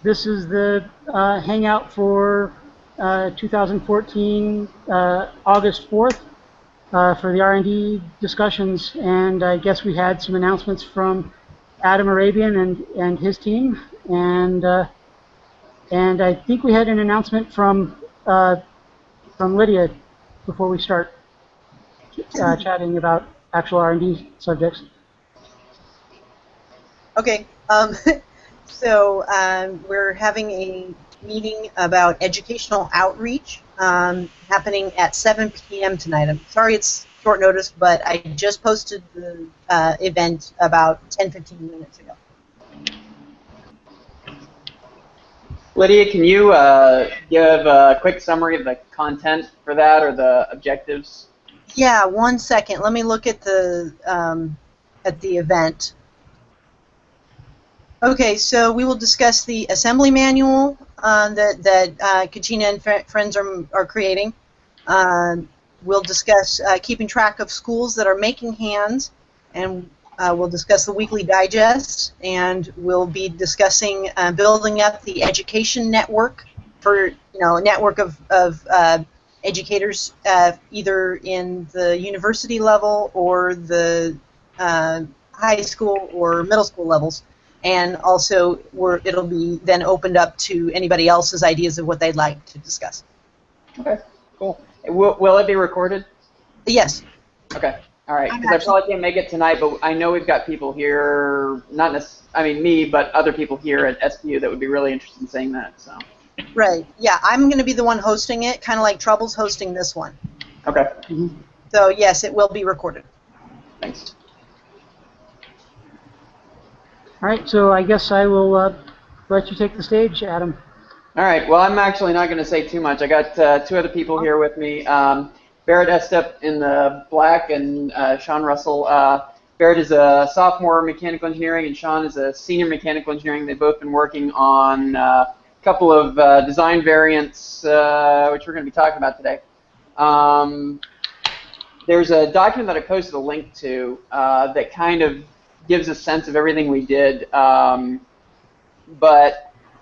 This is the Hangout for 2014, August 4th, for the R&D discussions. And I guess we had some announcements from Adam Arabian and his team. And I think we had an announcement from Lydia before we start chatting about actual R&D subjects. Okay. So we're having a meeting about educational outreach happening at 7 p.m. tonight. I'm sorry it's short notice, but I just posted the event about 10-15 minutes ago. Lydia, can you give a quick summary of the content for that or the objectives? Yeah, 1 second. Let me look at the event. Okay, so we will discuss the assembly manual that Katrina and friends are creating. We'll discuss keeping track of schools that are making hands, and we'll discuss the weekly digest, and we'll be discussing building up the education network for a network of educators either in the university level or the high school or middle school levels. And also, it'll be then opened up to anybody else's ideas of what they'd like to discuss. Okay, cool. Will it be recorded? Yes. Okay, all right. Because I probably can't make it tonight, but I know we've got people here, not necessarily, me, but other people here at SPU that would be really interested in seeing that. So. Right. Yeah, I'm going to be the one hosting it, kind of like Trouble's hosting this one. Okay. Mm-hmm. So yes, it will be recorded. Thanks. All right, so I guess I will let you take the stage, Adam. All right, well, I'm actually not going to say too much. I got two other people here with me. Barrett Estep in the black and Sean Russell. Barrett is a sophomore mechanical engineering and Sean is a senior mechanical engineering. They've both been working on a couple of design variants, which we're going to be talking about today. There's a document that I posted a link to that kind of gives a sense of everything we did, but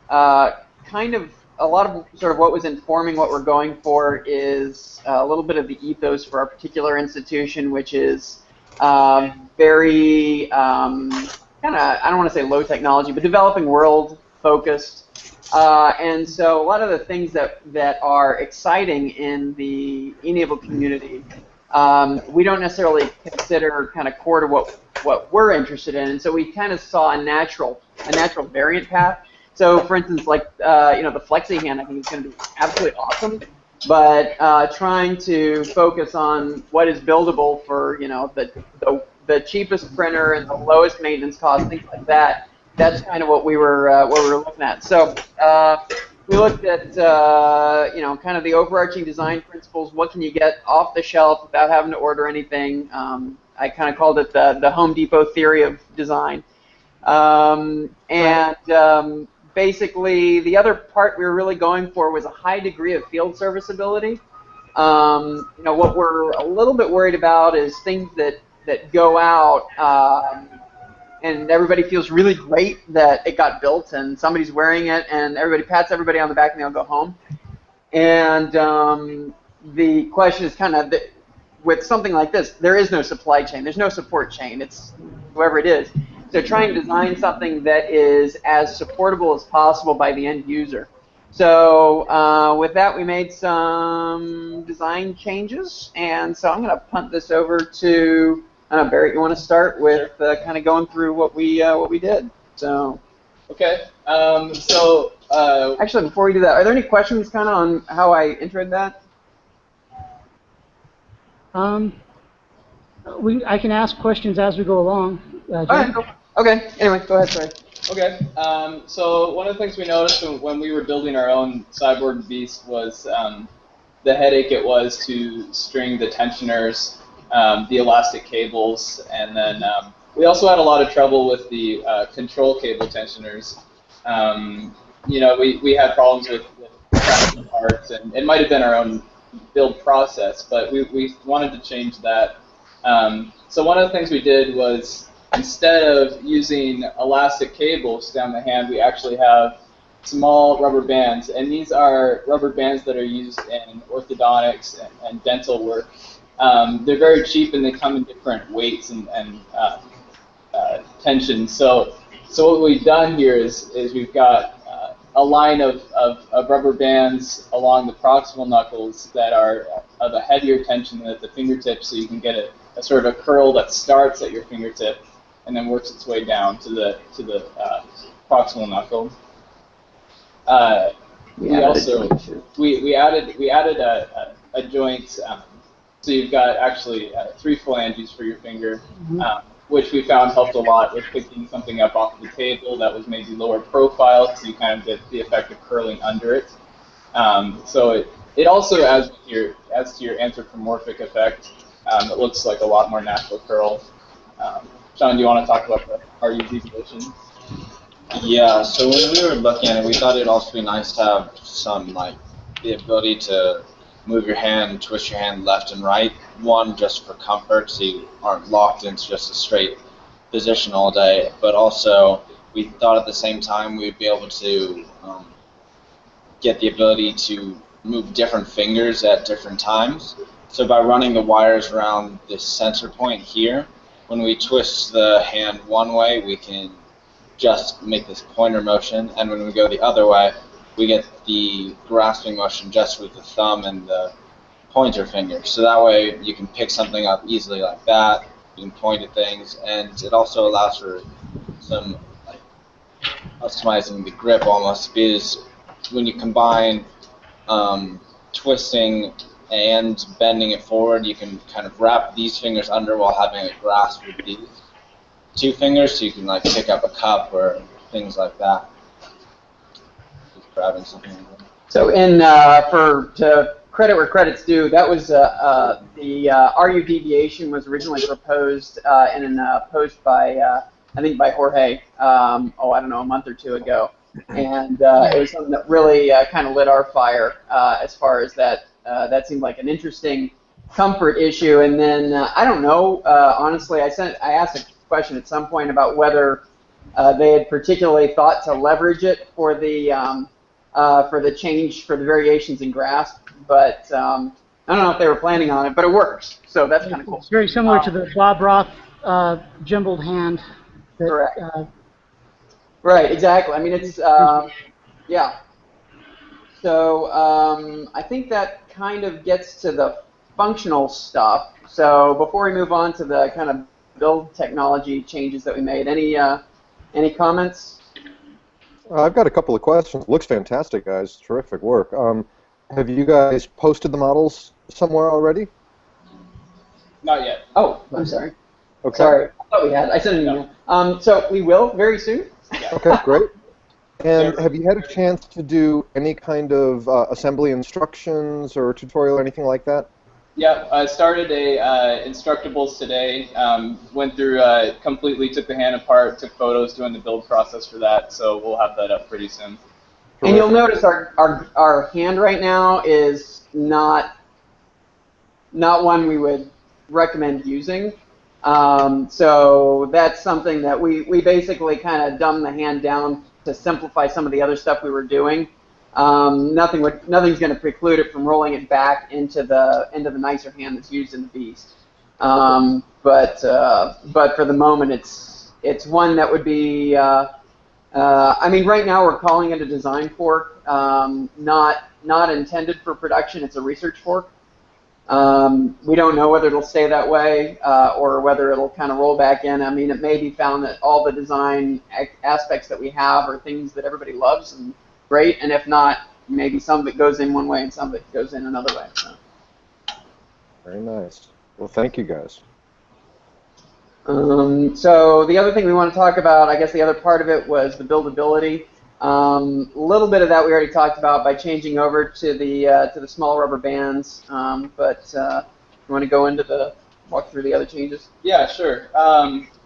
kind of a lot of sort of what was informing what we're going for is a little bit of the ethos for our particular institution, which is very kind of, I don't want to say low technology, but developing world focused. And so a lot of the things that are exciting in the e-NABLE community, we don't necessarily consider kind of core to what we're interested in, and so we kind of saw a natural variant path. So, for instance, like the flexi hand, I think is going to be absolutely awesome, but trying to focus on what is buildable for the cheapest printer and the lowest maintenance cost, things like that. That's kind of what we were looking at. So we looked at kind of the overarching design principles. What can you get off the shelf without having to order anything? I kind of called it the Home Depot theory of design. Basically, the other part we were really going for was a high degree of field serviceability. What we're a little bit worried about is things that go out and everybody feels really great that it got built and somebody's wearing it and everybody pats everybody on the back and they'll go home. And the question is kind of, with something like this, there is no supply chain. There's no support chain. It's whoever it is. So trying to design something that is as supportable as possible by the end user. So with that, we made some design changes. And so I'm going to punt this over to Barrett. You want to start with kind of going through what we did? So. Okay. Actually, before we do that, are there any questions kind of on how I introed that? I can ask questions as we go along. Okay. Anyway, go ahead. Sorry. Okay. So one of the things we noticed when we were building our own cyborg beast was the headache it was to string the tensioners, the elastic cables, and then we also had a lot of trouble with the control cable tensioners. We had problems with cracking parts, and it might have been our own build process, but we wanted to change that. So one of the things we did was instead of using elastic cables down the hand, we actually have small rubber bands, and these are rubber bands that are used in orthodontics and dental work. They're very cheap, and they come in different weights and tensions. So what we've done here is we've got a line of rubber bands along the proximal knuckles that are of a heavier tension than at the fingertip, so you can get a sort of a curl that starts at your fingertip and then works its way down to the proximal knuckle. We added a joint, so you've got actually 3 phalanges for your finger, which we found helped a lot with picking something up off of the table that was maybe lower profile, so you kind of get the effect of curling under it. So it also adds to your anthropomorphic effect. It looks like a lot more natural curl. Sean, do you want to talk about the RUV position? Yeah, so when we were looking at it, we thought it'd also be nice to have some, like, the ability to move your hand, twist your hand left and right. One, just for comfort, so you aren't locked into just a straight position all day. But also, we thought at the same time we'd be able to get the ability to move different fingers at different times. So by running the wires around this center point here, when we twist the hand one way, we can just make this pointer motion, and when we go the other way, we get the grasping motion just with the thumb and the pointer finger. So that way you can pick something up easily like that, you can point at things, and it also allows for some, like, customizing the grip almost, because when you combine twisting and bending it forward, you can kind of wrap these fingers under while having a grasp with these 2 fingers, so you can, like, pick up a cup or things like that. Just grabbing something. So to credit where credit's due, that was the RU deviation was originally proposed in a post by I think by Jorge. I don't know, a month or 2 ago, and it was something that really kind of lit our fire as far as that. That seemed like an interesting comfort issue, and then I don't know. Honestly, I asked a question at some point about whether they had particularly thought to leverage it for the change, for the variations in grasp, but I don't know if they were planning on it, but it works, so that's kind of cool. It's very similar to the Bob Roth gimbaled hand. That, correct. Right, exactly. I mean, it's, yeah. So I think that kind of gets to the functional stuff. So before we move on to the kind of build technology changes that we made, any comments? I've got a couple of questions. Looks fantastic, guys. Terrific work. Have you guys posted the models somewhere already? Not yet. Oh, I'm sorry. Okay. Sorry, I thought we had. I sent an email. So we will very soon. Yeah. Okay, great. And have you had a chance to do any kind of assembly instructions or tutorial or anything like that? Yeah, I started Instructables today. Went through, completely took the hand apart, took photos, doing the build process for that. So we'll have that up pretty soon. And you'll notice our hand right now is not one we would recommend using. So that's something that we basically kind of dumbed the hand down to simplify some of the other stuff we were doing. Nothing's going to preclude it from rolling it back into the nicer hand that's used in the Beast. But for the moment, it's one that would be. I mean, right now we're calling it a design fork, not intended for production. It's a research fork. We don't know whether it'll stay that way or whether it'll kind of roll back in. I mean, it may be found that all the design aspects that we have are things that everybody loves and great, and if not, maybe some of it goes in one way and some of it goes in another way. So. Very nice. Well, thank you, guys. So the other thing we want to talk about, I guess the other part of it was the buildability. A little bit of that we already talked about by changing over to the small rubber bands. But you want to go into walk through the other changes? Yeah, sure.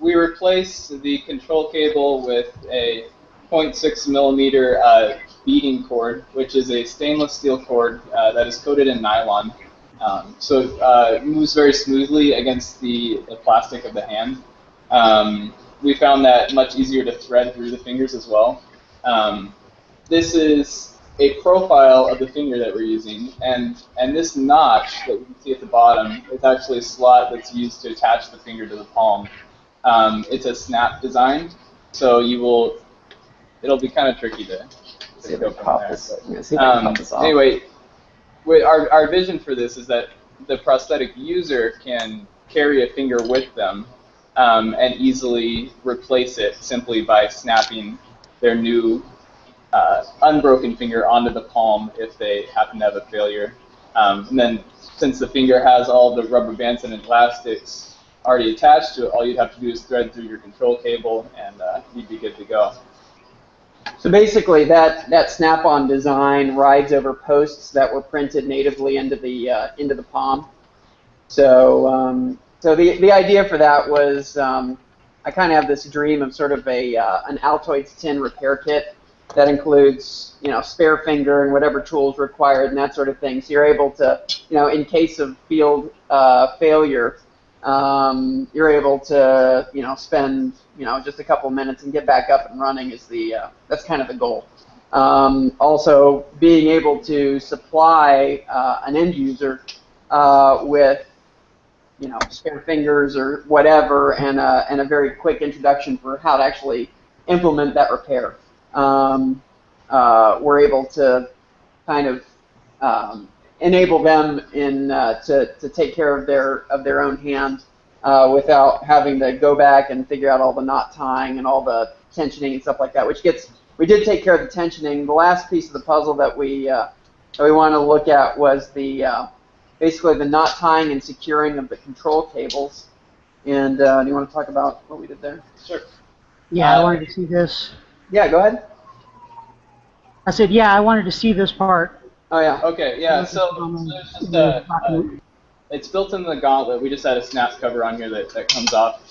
We replaced the control cable with a 0.6 millimeter beading cord, which is a stainless steel cord that is coated in nylon. So it moves very smoothly against the plastic of the hand. we found that much easier to thread through the fingers as well. This is a profile of the finger that we're using, and this notch that you can see at the bottom is actually a slot that's used to attach the finger to the palm. It's a snap design, so it'll be kind of tricky to go from there. Anyway, our vision for this is that the prosthetic user can carry a finger with them and easily replace it simply by snapping their new unbroken finger onto the palm if they happen to have a failure. And then since the finger has all the rubber bands and elastics already attached to it, all you'd have to do is thread through your control cable and you'd be good to go. So basically that snap-on design rides over posts that were printed natively into the palm. So the idea for that was I kind of have this dream of sort of an Altoids tin repair kit that includes, spare finger and whatever tools required and that sort of thing. So you're able to, in case of field failure, you're able to, spend, just a couple minutes and get back up and running is that's kind of the goal. Also, being able to supply an end user with, spare fingers or whatever, and a very quick introduction for how to actually implement that repair. We're able to kind of enable them to take care of their own hand without having to go back and figure out all the knot tying and all the tensioning and stuff like that. We did take care of the tensioning. The last piece of the puzzle that we wanted to look at was basically the knot tying and securing of the control cables. And do you want to talk about what we did there? Sure. Yeah, I wanted to see this. Yeah, go ahead. I said, yeah, I wanted to see this part. Oh, yeah. Okay, yeah, so it's just it's built into the gauntlet. We just had a snap cover on here that comes off.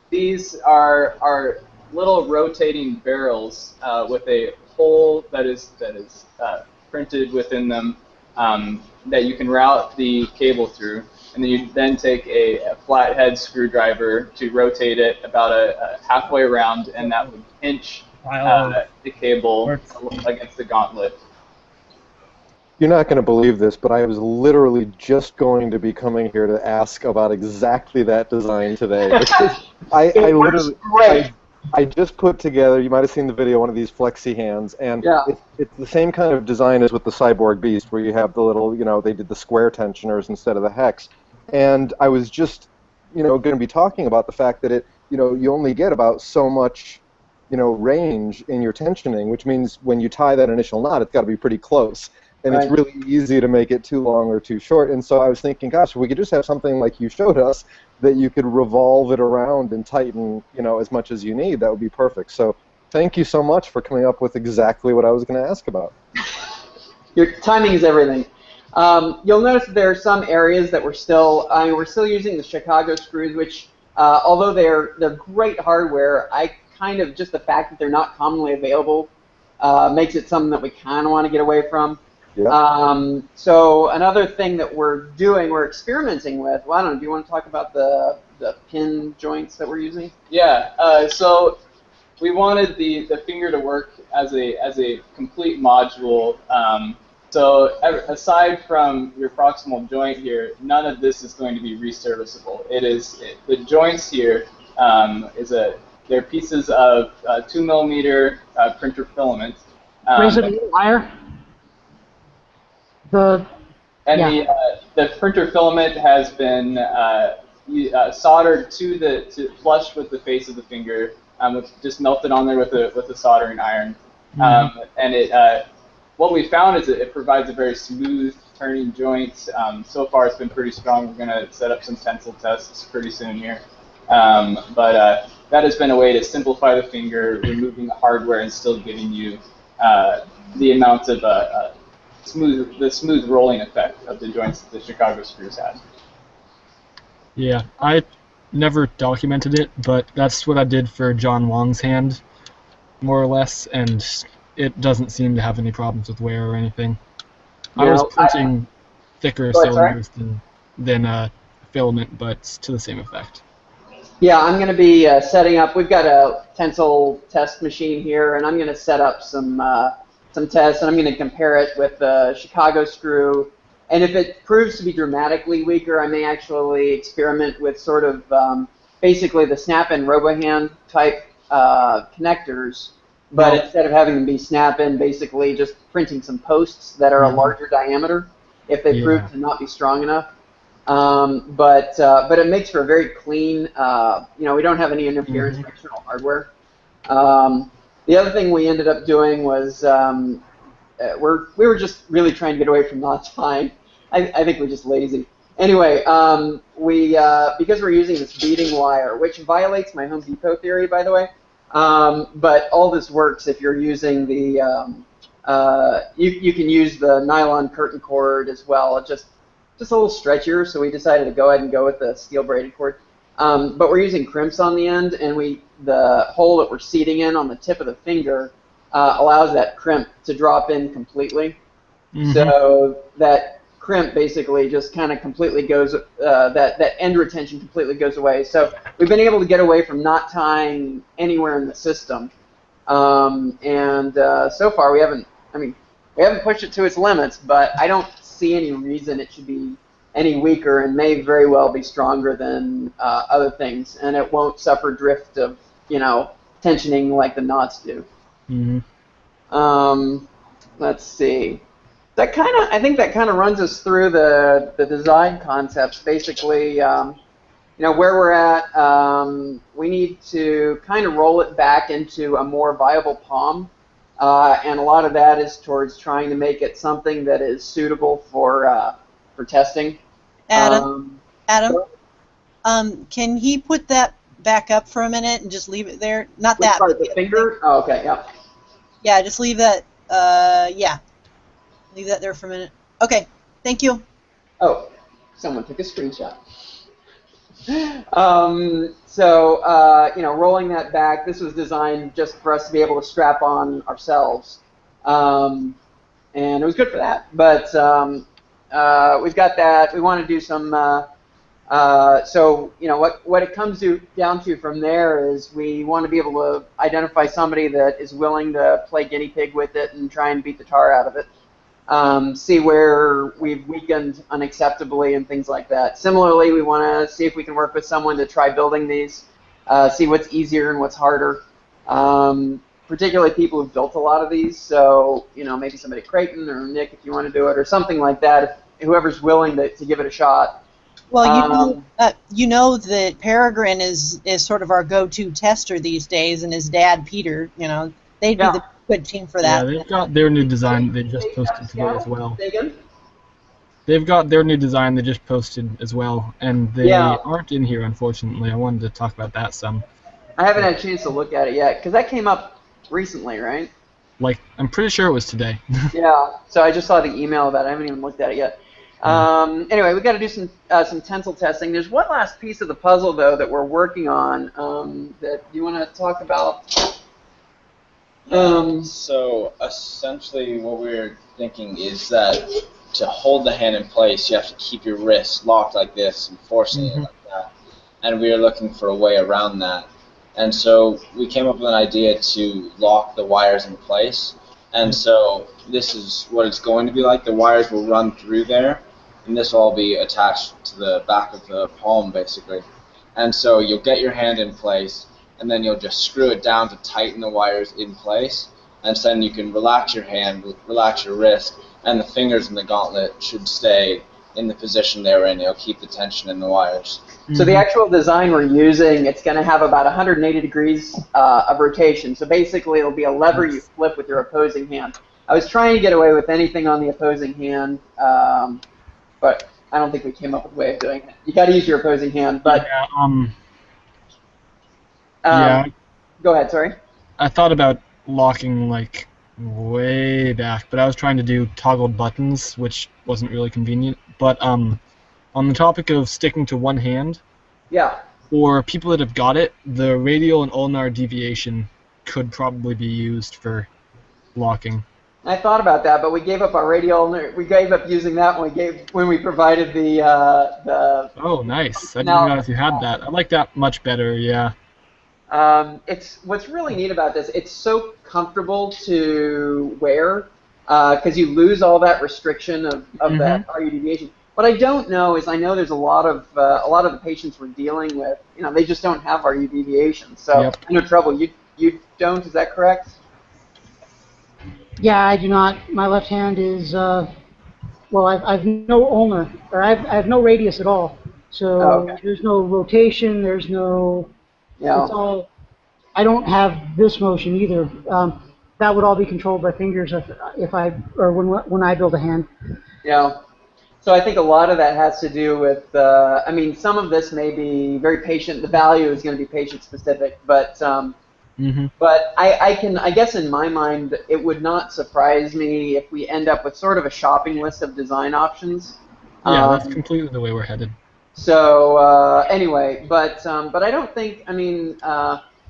These are little rotating barrels with a hole that is printed within them that you can route the cable through. And then you then take a flathead screwdriver to rotate it about a halfway around, and that would pinch the cable against the gauntlet. You're not going to believe this, but I was literally just going to be coming here to ask about exactly that design today. Because I just put together, you might have seen the video, one of these flexi hands, and it's the same kind of design as with the Cyborg Beast, where you have the little, they did the square tensioners instead of the hex. And I was just, going to be talking about the fact that you only get about so much, range in your tensioning, which means when you tie that initial knot, it's got to be pretty close. And It's really easy to make it too long or too short. And so I was thinking, gosh, if we could just have something like you showed us that you could revolve it around and tighten, as much as you need, that would be perfect. So thank you so much for coming up with exactly what I was going to ask about. Your timing is everything. You'll notice that there are some areas that we're still using the Chicago screws, which, although they're great hardware, just the fact that they're not commonly available makes it something that we kind of want to get away from. Yeah. So another thing that we're experimenting with, well, I don't know, do you want to talk about the pin joints that we're using? Yeah, so we wanted the finger to work as a complete module. So aside from your proximal joint here, none of this is going to be reserviceable. The joints here they're pieces of 2mm printer filament. Raise it a little higher. The printer filament has been soldered to flush with the face of the finger, just melted on there with a soldering iron. And what we found is that it provides a very smooth turning joint. So far, it's been pretty strong. We're going to set up some tensile tests pretty soon here. But that has been a way to simplify the finger, removing the hardware, and still giving you the amount of smooth rolling effect of the joints that the Chicago screws had. Yeah, I never documented it, but that's what I did for John Wong's hand, more or less, and it doesn't seem to have any problems with wear or anything. I was printing thicker cylinders than filament, but it's to the same effect. Yeah, I'm going to be setting up. We've got a tensile test machine here, and I'm going to set up some tests, and I'm going to compare it with the Chicago screw. And if it proves to be dramatically weaker, I may actually experiment with sort of basically the snap-in RoboHand type connectors, but instead of having them be snap-in, basically just printing some posts that are a larger diameter if they prove to not be strong enough. But it makes for a very clean, we don't have any interference from external hardware. The other thing we ended up doing was we were just really trying to get away from not tying. I think we're just lazy. Anyway, because we're using this beading wire, which violates my Home Depot theory, by the way, but all this works if you're using the, you can use the nylon curtain cord as well. It's just a little stretchier, so we decided to go ahead and go with the steel braided cord. But we're using crimps on the end, and the hole that we're seating in on the tip of the finger allows that crimp to drop in completely. So that crimp basically just kind of completely goes, that end retention completely goes away. So we've been able to get away from not tying anywhere in the system. And so far we haven't pushed it to its limits, but I don't see any reason it should be any weaker, and may very well be stronger than other things, and it won't suffer drift of tensioning like the knots do. Let's see. I think that kind of runs us through the design concepts. Basically, where we're at, we need to kind of roll it back into a more viable palm, and a lot of that is towards trying to make it something that is suitable for testing. Adam, can he put that back up for a minute and just leave it there? Not that. Part, the finger? Oh, okay, yeah. Yeah, just leave that. Leave that there for a minute. Okay, thank you. Oh, someone took a screenshot. Rolling that back, this was designed just for us to be able to strap on ourselves. And it was good for that. But we've got that. We want to do some, what it comes down to from there is we want to be able to identify somebody that is willing to play guinea pig with it and try and beat the tar out of it. See where we've weakened unacceptably and things like that. Similarly, we want to see if we can work with someone to try building these, see what's easier and what's harder. Particularly people who've built a lot of these, so maybe somebody Creighton or Nick if you want to do it, or something like that, if whoever's willing to give it a shot. Well, that Peregrine is sort of our go-to tester these days, and his dad Peter, they'd be the good team for that. Yeah, they've got their new design they just posted today as well. They've got their new design they just posted as well, and they aren't in here, unfortunately. I wanted to talk about that some. I haven't had a chance to look at it yet, because that came up recently, right? I'm pretty sure it was today. Yeah, so I just saw the email about it. I haven't even looked at it yet. Anyway, we've got to do some tensile testing. There's one last piece of the puzzle, though, that we're working on that you want to talk about. So essentially what we're thinking is that to hold the hand in place, you have to keep your wrist locked like this and forcing it like that. And we are looking for a way around that. And so we came up with an idea to lock the wires in place. And so this is what it's going to be like. The wires will run through there, and this will all be attached to the back of the palm, basically. And so you'll get your hand in place, and then you'll just screw it down to tighten the wires in place. And then you can relax your hand, relax your wrist, and the fingers in the gauntlet should stay in the position they're in. It'll keep the tension in the wires. So the actual design we're using, it's going to have about 180 degrees of rotation. So basically it'll be a lever you flip with your opposing hand. I was trying to get away with anything on the opposing hand, but I don't think we came up with a way of doing it. You got to use your opposing hand, but... Go ahead, sorry. I thought about locking, way back, but I was trying to do toggled buttons, which wasn't really convenient. But on the topic of sticking to one hand, for people that have got it, the radial and ulnar deviation could probably be used for locking. I thought about that, but we gave up our radial. We gave up using that when we provided the. Oh, nice! I didn't realize you had that. I like that much better. Yeah. It's what's really neat about this. It's so comfortable to wear because you lose all that restriction of that RU deviation. What I don't know is I know there's a lot of the patients we're dealing with. They just don't have RU deviation. So no trouble. You don't. Is that correct? Yeah, I do not. My left hand is well, I've no ulnar, or I have no radius at all. So there's no rotation. There's no. Yeah. It's all. I don't have this motion either. That would all be controlled by fingers when I build a hand. Yeah. So I think a lot of that has to do with. I mean, some of this may be very patient. The value is going to be patient specific, but. But I guess in my mind, it would not surprise me if we end up with sort of a shopping list of design options. Yeah, that's completely the way we're headed. So anyway, but I don't think. I mean,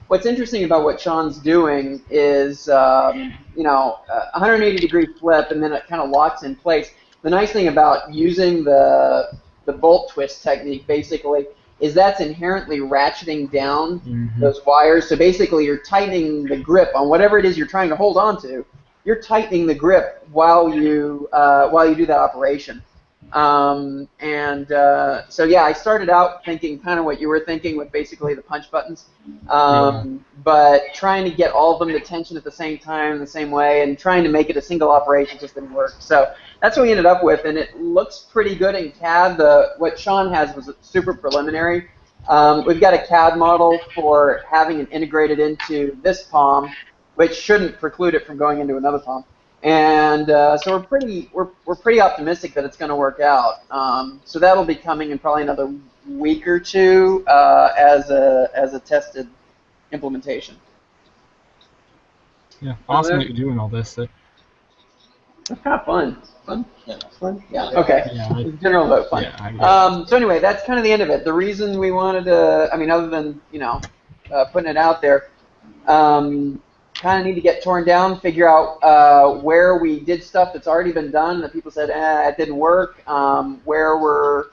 what's interesting about what Sean's doing is 180-degree flip, and then it kind of locks in place. The nice thing about using the bolt twist technique, basically, is that's inherently ratcheting down those wires. So basically, you're tightening the grip on whatever it is you're trying to hold on to. You're tightening the grip while you do that operation. So yeah, I started out thinking kind of what you were thinking with basically the punch buttons, but trying to get all of them to tension at the same time, the same way, and trying to make it a single operation just didn't work. So that's what we ended up with, and it looks pretty good in CAD. What Sean has was super preliminary. We've got a CAD model for having it integrated into this palm, which shouldn't preclude it from going into another palm. And so we're pretty optimistic that it's going to work out. So that'll be coming in probably another week or two as a tested implementation. Yeah, awesome that you're doing all this. It's kind of fun. Fun? Yeah. Fun? Yeah. Okay. Yeah, General vote fun. Yeah, so anyway, that's kind of the end of it. The reason we wanted to, I mean, other than putting it out there. Kind of need to get torn down, figure out where we did stuff that's already been done that people said, it didn't work, where we're,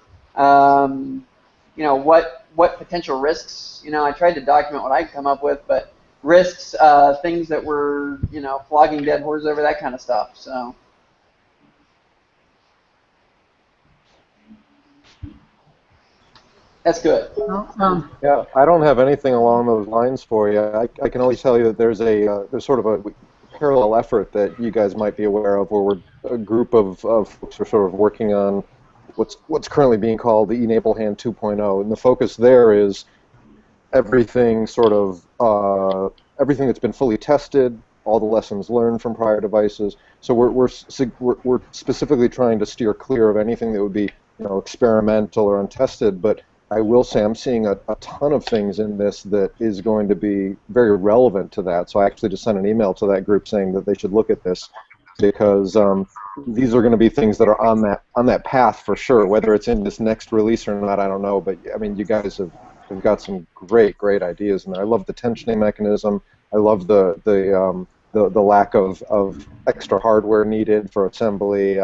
what potential risks, I tried to document what I could come up with, but risks, things that were, flogging dead horses over, that kind of stuff, so. That's good. Yeah, I don't have anything along those lines for you. I can only tell you that there's sort of a parallel effort that you guys might be aware of, where a group of folks are sort of working on what's currently being called the e-NABLE Hand 2.0, and the focus there is everything everything that's been fully tested, all the lessons learned from prior devices. So we're specifically trying to steer clear of anything that would be experimental or untested, but I will say I'm seeing a ton of things in this that is going to be very relevant to that. So I actually just sent an email to that group saying that they should look at this, because these are going to be things that are on that path for sure. Whether it's in this next release or not, I don't know. But I mean, you guys have got some great ideas in there. I love the tensioning mechanism. I love the lack of extra hardware needed for assembly.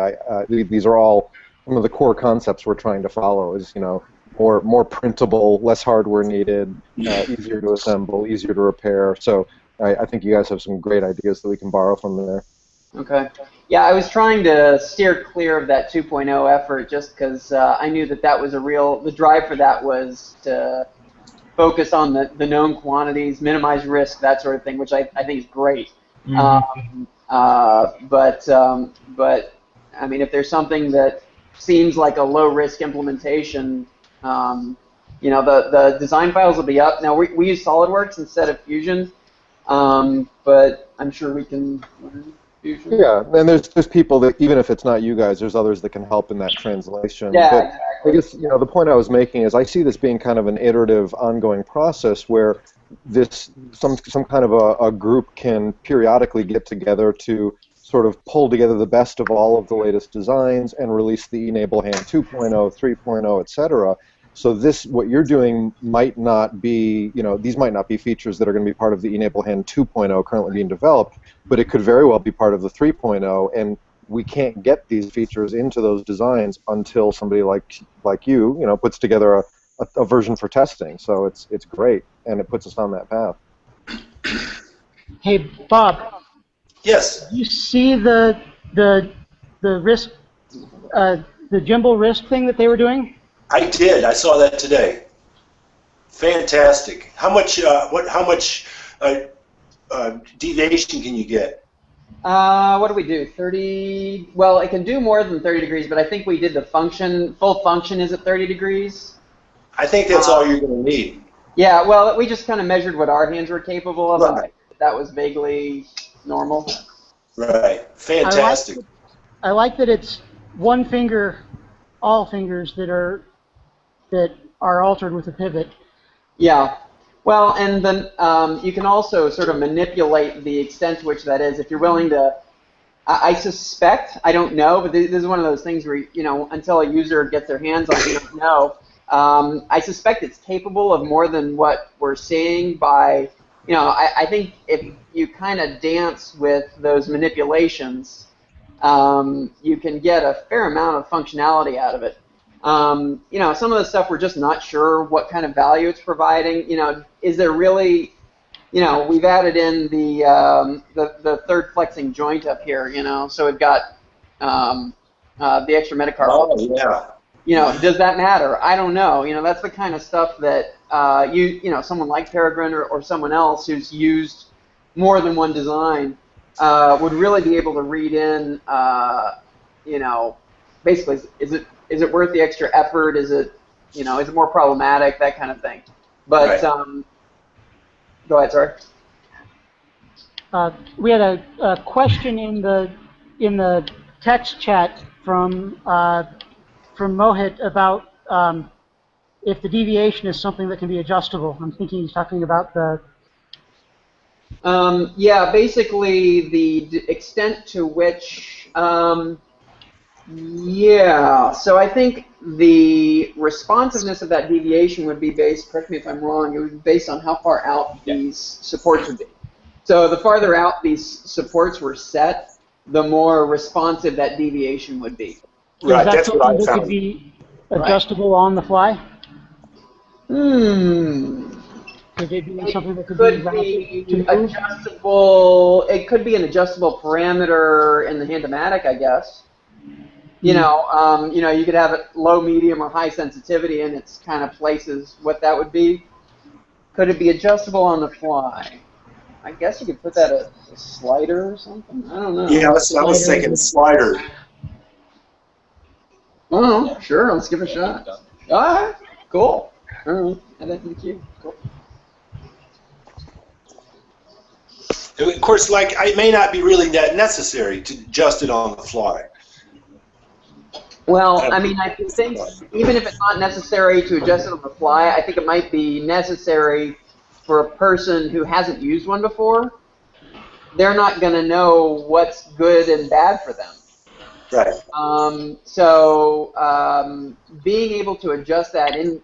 These are all some of the core concepts we're trying to follow. Is more printable, less hardware needed, easier to assemble, easier to repair. So I think you guys have some great ideas that we can borrow from there. Okay. Yeah, I was trying to steer clear of that 2.0 effort just because I knew that was the drive for that was to focus on the known quantities, minimize risk, that sort of thing, which I think is great. But I mean, if there's something that seems like a low-risk implementation, the design files will be up. Now, we use SolidWorks instead of Fusion, but I'm sure we can learn Fusion. Yeah, and there's people that, even if it's not you guys, there's others that can help in that translation. Yeah, but exactly. I guess the point I was making is I see this being kind of an iterative, ongoing process where some kind of a group can periodically get together to sort of pull together the best of all of the latest designs and release the e-NABLE Hand 2.0, 3.0, etc. So what you're doing might not be, these might not be features that are going to be part of the e-NABLE Hand 2.0 currently being developed, but it could very well be part of the 3.0, and we can't get these features into those designs until somebody like you, puts together a version for testing. So it's great, and it puts us on that path. Hey, Bob. Yes. You see the wrist, the gimbal wrist thing that they were doing? I did. I saw that today. Fantastic. How much deviation can you get? What do we do? 30. Well, it can do more than 30 degrees, but I think we did the full function is at 30 degrees. I think that's all you're going to need. Yeah. Well, we just kind of measured what our hands were capable of. Right. And that was vaguely normal. Right. Fantastic. I like that it's one finger, all fingers that are altered with a pivot. Yeah. Well, and then you can also sort of manipulate the extent to which that is. If you're willing to, I suspect, I don't know, but this is one of those things where, until a user gets their hands on it, you don't know. I suspect it's capable of more than what we're seeing by, I think if you kind of dance with those manipulations, you can get a fair amount of functionality out of it. Some of the stuff we're just not sure what kind of value it's providing. Is there really, we've added in the third flexing joint up here. So we've got the extra metacarpal. Oh yeah. Does that matter? I don't know. That's the kind of stuff that someone like Peregrine or someone else who's used more than one design would really be able to read in. Basically, is it worth the extra effort? Is it more problematic? That kind of thing. But right. Go ahead. Sorry. We had a question in the text chat from Mohit about if the deviation is something that can be adjustable. I'm thinking he's talking about the. Yeah, basically the extent to which. Yeah, so I think the responsiveness of that deviation would be based, correct me if I'm wrong, it would be based on how far out these supports would be. So the farther out these supports were set, the more responsive that deviation would be. Right, that's what I found. Could be adjustable on the fly? Could it be something that could be adjustable? It could be an adjustable parameter in the Hand-O-Matic, I guess. You could have it low, medium, or high sensitivity, and it's kind of places what that would be. Could it be adjustable on the fly? I guess you could put that as a slider or something. I don't know. Yeah, I was thinking slider. Oh, sure. Let's give it a shot. All right, cool. All right, add that to the queue. Cool. Of course, it may not be really that necessary to adjust it on the fly. Well, I mean, I think even if it's not necessary to adjust it on the fly, I think it might be necessary for a person who hasn't used one before. They're not going to know what's good and bad for them. Right. Being able to adjust that in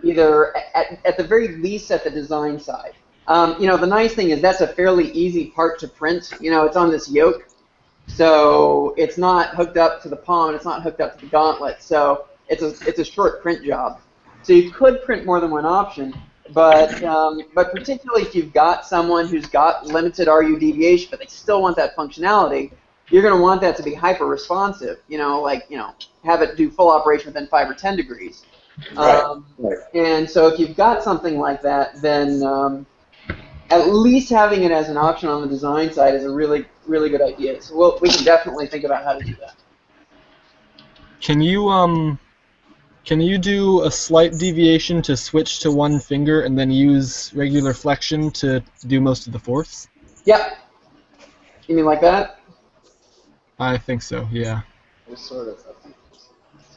either at the very least at the design side. The nice thing is that's a fairly easy part to print. It's on this yoke. So it's not hooked up to the palm, and it's not hooked up to the gauntlet. So it's a short print job. So you could print more than one option, but particularly if you've got someone who's got limited RU deviation, but they still want that functionality, you're going to want that to be hyper responsive. Have it do full operation within 5 or 10 degrees. Right. And so if you've got something like that, then at least having it as an option on the design side is a really, really good idea. So we can definitely think about how to do that. Can you do a slight deviation to switch to one finger and then use regular flexion to do most of the fourths? Yep. You mean like that? I think so, yeah. Sort of.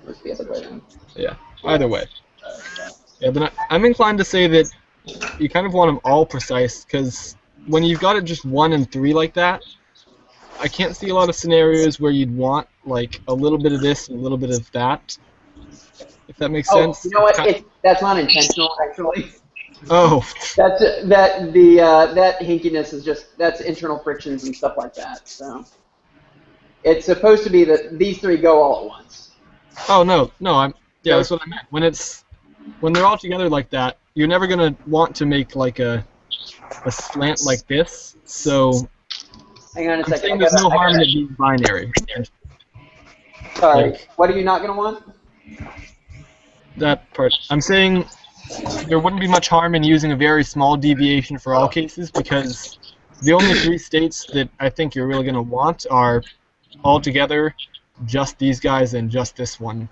Where's the other way then? Yeah, either way. Yeah, then I'm inclined to say that you kind of want them all precise, because when you've got it just 1 and 3 like that, I can't see a lot of scenarios where you'd want like a little bit of this and a little bit of that. if that makes sense. You know what? That's not intentional, actually. Oh. That hinkiness is that's internal frictions and stuff like that. So it's supposed to be that these three go all at once. Oh no, that's what I meant. When they're all together like that, you're never gonna want to make like a slant like this. So hang on a second. I'm saying there's no harm in it being binary. Sorry, what are you not gonna want? That part. I'm saying there wouldn't be much harm in using a very small deviation for all cases, because the only three states that I think you're really going to want are all together, just these guys, and just this one,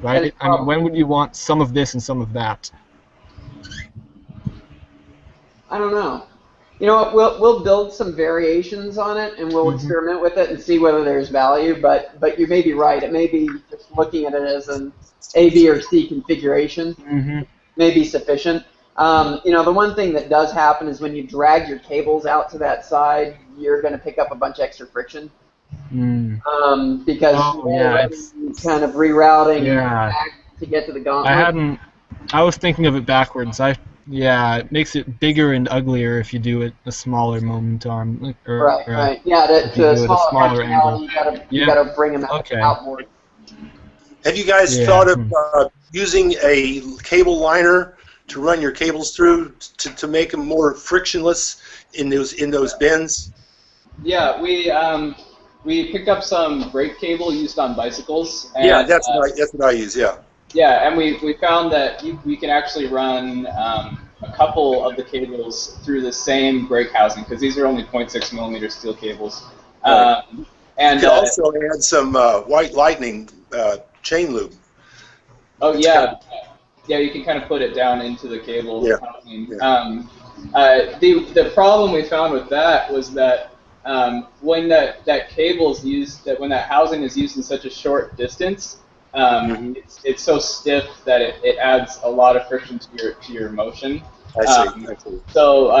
right? I mean, when would you want some of this and some of that? I don't know. You know what? We'll build some variations on it, and we'll experiment with it and see whether there's value. But you may be right. It may be just looking at it as an A, B, or C configuration. May be sufficient. You know, the one thing that does happen is when you drag your cables out to that side, you're going to pick up a bunch of extra friction. Because it's kind of rerouting back to get to the gauntlet. I was thinking of it backwards. It makes it bigger and uglier if you do it a smaller moment arm. Right. Yeah, the smaller angle. You gotta bring them outboard. Have you guys thought of using a cable liner to run your cables through to make them more frictionless in those bends? Yeah, we picked up some brake cable used on bicycles. And, that's what I use. Yeah. Yeah, and we found that we can actually run a couple of the cables through the same brake housing, because these are only 0.6 millimeter steel cables. And you can also add some white lightning chain lube. Oh yeah, you can kind of put it down into the cable housing. The problem we found with that was that when that cable is used, when that housing is used in such a short distance, it's so stiff that it adds a lot of friction to your motion. I see. So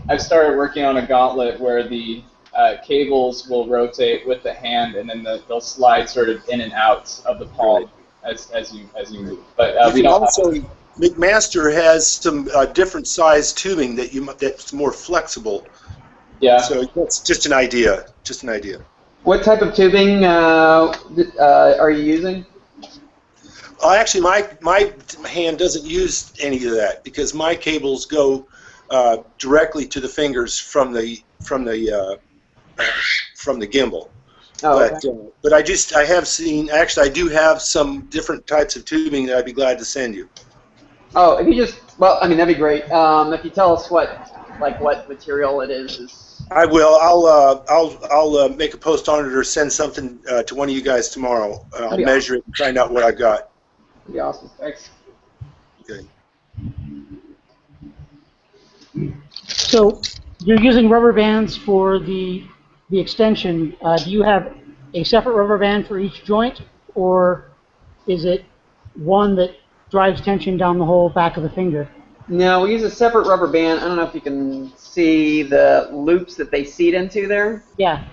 I've started working on a gauntlet where the cables will rotate with the hand, and then they'll slide sort of in and out of the palm as you move. But we don't also McMaster has some different size tubing that's more flexible. Yeah. So that's just an idea. What type of tubing are you using? Actually, my hand doesn't use any of that, because my cables go directly to the fingers from the gimbal. But I have seen, actually I do have some different types of tubing that I'd be glad to send you. Oh, if you that'd be great. If you tell us what material it is. I will. I'll make a post on it or send something to one of you guys tomorrow. I'll measure it and find out what I've got. That'd be awesome. Thanks. Okay. So you're using rubber bands for the extension. Do you have a separate rubber band for each joint, or is it one that drives tension down the whole back of the finger? No, we use a separate rubber band. I don't know if you can see the loops that they seat into there. Yeah.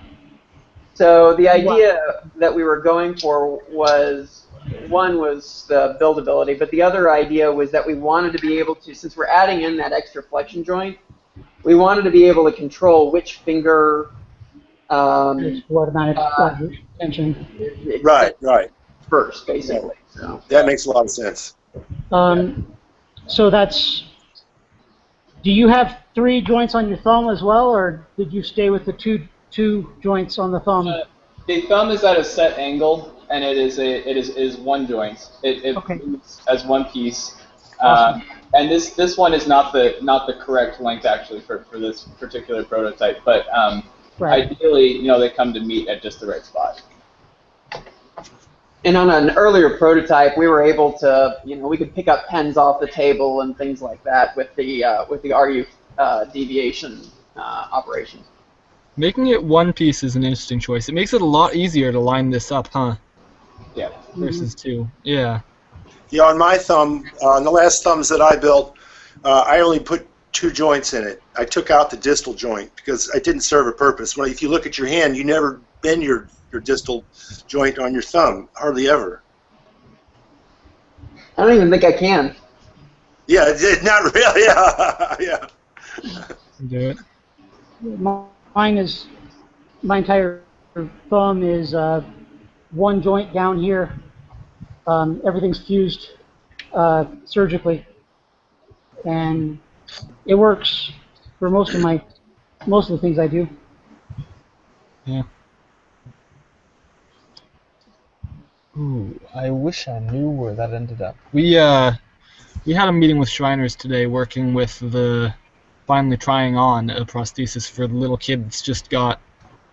So the idea that we were going for was, one was the buildability, but the other idea was that we wanted to be able to, since we're adding in that extra flexion joint, we wanted to be able to control which finger what amount of tension. Right. First, basically. So that makes a lot of sense. So that's. Do you have 3 joints on your thumb as well, or did you stay with the two joints on the thumb? The thumb is at a set angle, and it is one joint. It moves as one piece. Awesome. And this one is not the correct length actually for this particular prototype, but ideally, they come to meet at just the right spot. And on an earlier prototype, we were able to, we could pick up pens off the table and things like that with the RU deviation operation. Making it one piece is an interesting choice. It makes it a lot easier to line this up, huh? Yeah. Versus 2. Yeah. Yeah, on my thumb, on the last thumbs that I built, I only put 2 joints in it. I took out the distal joint because it didn't serve a purpose. Well, if you look at your hand, you never bend your distal joint on your thumb, hardly ever. I don't even think I can. Yeah, not really. Yeah, yeah. Do it. Mine is, my entire thumb is one joint down here. Everything's fused surgically, and it works for most of the things I do. Yeah. Ooh, I wish I knew where that ended up. We had a meeting with Shriners today, working with finally trying on a prosthesis for the little kid that's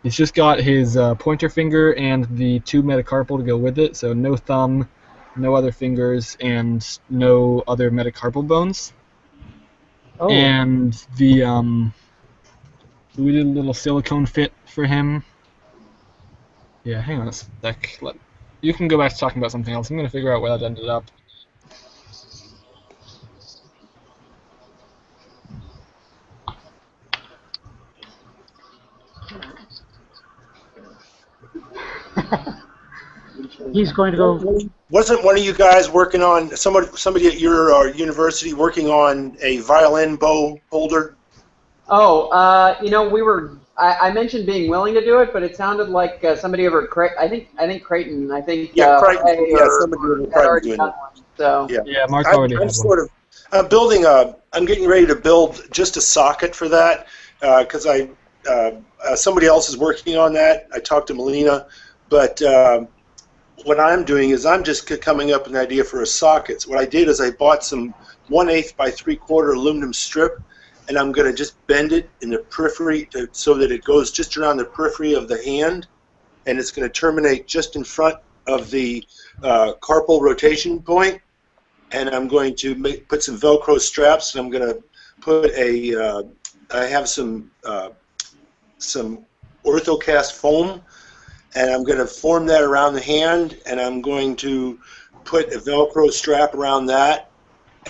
he's just got his pointer finger and the 2 metacarpal to go with it, so no thumb, no other fingers, and no other metacarpal bones. Oh. And we did a little silicone fit for him. Yeah, hang on a sec. You can go back to talking about something else. I'm going to figure out where that ended up. He's going to go. Wasn't one of you guys working on somebody at your university working on a violin bow holder? Oh, you know, we were. I mentioned being willing to do it, but it sounded like somebody over at Creighton. I think Creighton. I think Yeah, Creighton. Yeah, somebody over at Creighton doing it. So yeah, Mark already had one. I'm getting ready to build just a socket for that because somebody else is working on that. I talked to Melina, but what I'm doing is I'm just coming up with an idea for a socket. So what I did is I bought some 1/8 by 3/4 aluminum strip, and I'm going to just bend it in the periphery so that it goes just around the periphery of the hand, and it's going to terminate just in front of the carpal rotation point. And I'm going to put some Velcro straps, and I'm going to put I have some orthocast foam, and I'm going to form that around the hand, and I'm going to put a Velcro strap around that,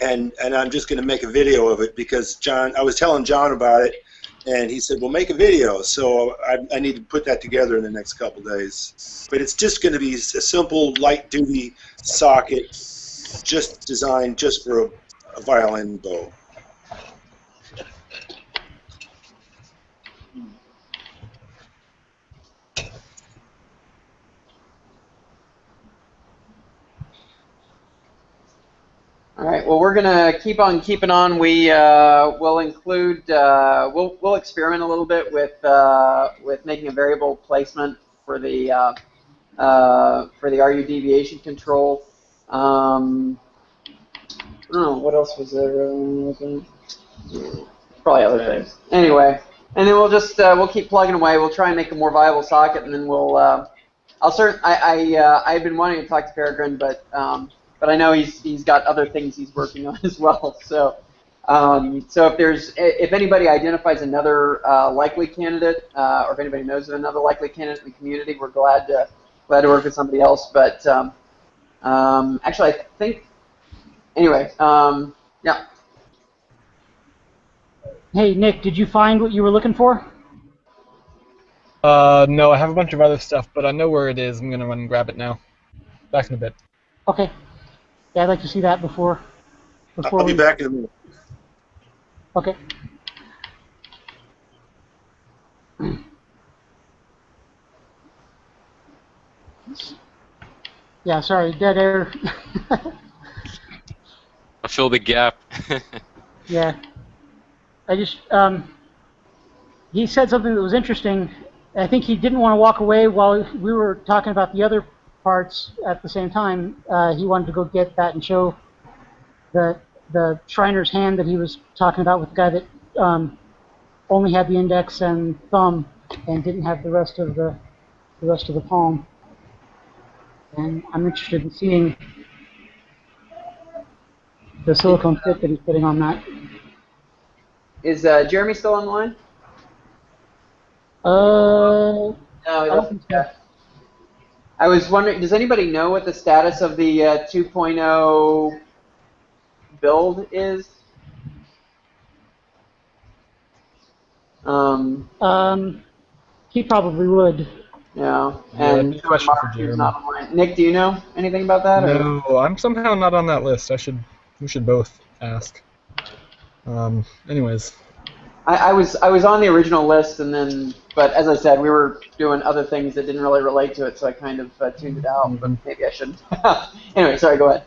and I'm just going to make a video of it because I was telling John about it, and he said, well, make a video. So I need to put that together in the next couple days. But it's just going to be a simple light-duty socket, just designed just for a violin bow. all right. Well, we're gonna keep on keeping on. We will include. We'll experiment a little bit with making a variable placement for the RU deviation control. I don't know what else was there. Probably other things. Anyway, and then we'll just we'll keep plugging away. We'll try and make a more viable socket, and then we'll. I've been wanting to talk to Peregrine, but I know he's got other things he's working on as well. So if anybody identifies another likely candidate, or if anybody knows of another likely candidate in the community, we're glad to work with somebody else. But actually, I think anyway, yeah. Hey, Nick, did you find what you were looking for? No, I have a bunch of other stuff, but I know where it is. I'm going to run and grab it now. Back in a bit. Okay. Yeah, I'd like to see that before I'll be back in a minute. Okay. Yeah, sorry, dead air. I'll fill the gap. Yeah. I just, he said something that was interesting. I think he didn't want to walk away while we were talking about the other parts at the same time. He wanted to go get that and show the Shriner's hand that he was talking about with the guy that only had the index and thumb and didn't have the rest of the palm. And I'm interested in seeing the silicone fit that he's putting on that. Is Jeremy still online? No, he left. I was wondering, does anybody know what the status of the 2.0 build is? He probably would. Yeah. Yeah, And question Mark for is Jeremy. not online. Nick, do you know anything about that? Or? No, I'm somehow not on that list. We should both ask. Anyways. I was on the original list, but as I said, we were doing other things that didn't really relate to it, so I kind of tuned it out. But maybe I shouldn't. Anyway, sorry. Go ahead.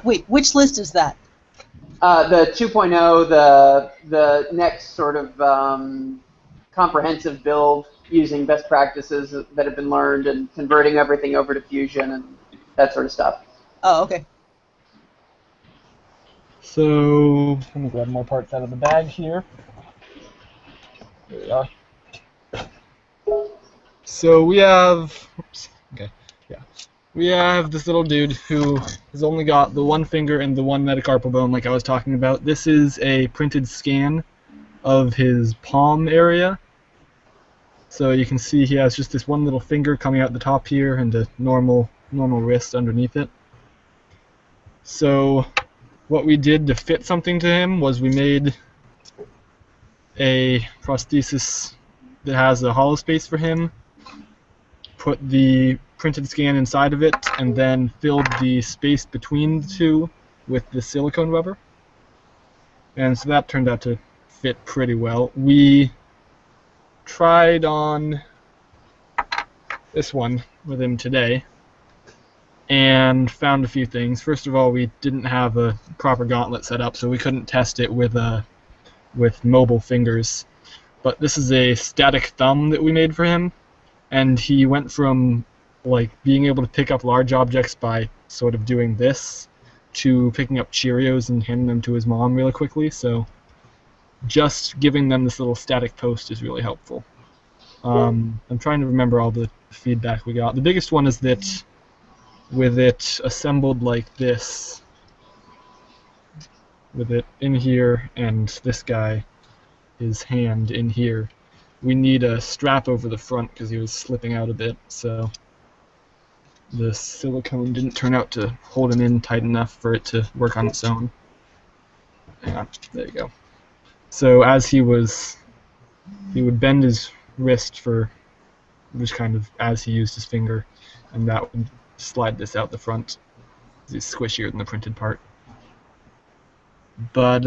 Wait, which list is that? The 2.0, the next sort of comprehensive build using best practices that have been learned and converting everything over to Fusion and that sort of stuff. Oh, okay. So let me grab more parts out of the bag here. There we are. So we have, we have this little dude who has only got the one finger and the one metacarpal bone, like I was talking about. This is a printed scan of his palm area. So you can see he has just this one little finger coming out the top here and a normal wrist underneath it. So what we did to fit something to him was we made a prosthesis that has a hollow space for him, put the printed scan inside of it, and then filled the space between the two with the silicone rubber. And so that turned out to fit pretty well. We tried on this one with him today and found a few things. First of all, we didn't have a proper gauntlet set up, so we couldn't test it with mobile fingers. But this is a static thumb that we made for him, and he went from like being able to pick up large objects by sort of doing this to picking up Cheerios and handing them to his mom really quickly. So just giving them this little static post is really helpful. I'm trying to remember all the feedback we got. The biggest one is that with it assembled like this, with it in here and this guy, his hand in here, we need a strap over the front because he was slipping out a bit, so the silicone didn't turn out to hold him in tight enough for it to work on its own. Hang on, there you go. So as he would bend his wrist for just kind of as he used his finger, and that would slide this out the front. It's squishier than the printed part. But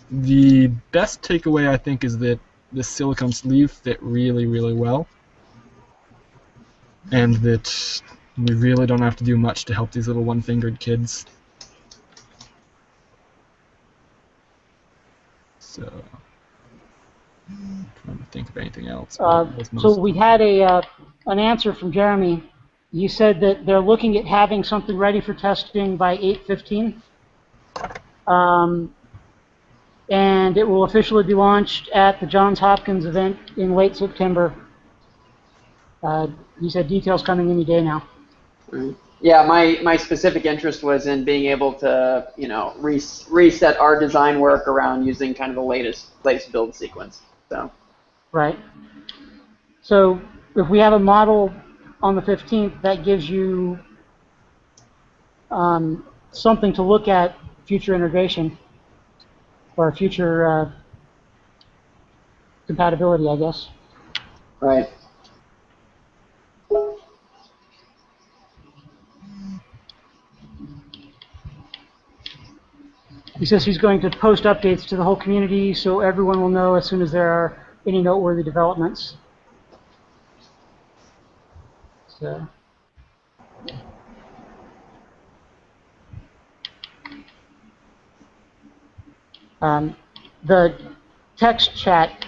the best takeaway, I think, is that this silicone sleeve fit really, really well, and that we really don't have to do much to help these little one-fingered kids. So, I'm trying to think of anything else. So we had an answer from Jeremy. You said that they're looking at having something ready for testing by 8/15. And it will officially be launched at the Johns Hopkins event in late September. You said details coming any day now. Yeah, my specific interest was in being able to, reset our design work around using kind of the latest build sequence. So. Right. So if we have a model on the 15th, that gives you something to look at future integration or future compatibility, I guess. Right. He says he's going to post updates to the whole community so everyone will know as soon as there are any noteworthy developments. So. The text chat,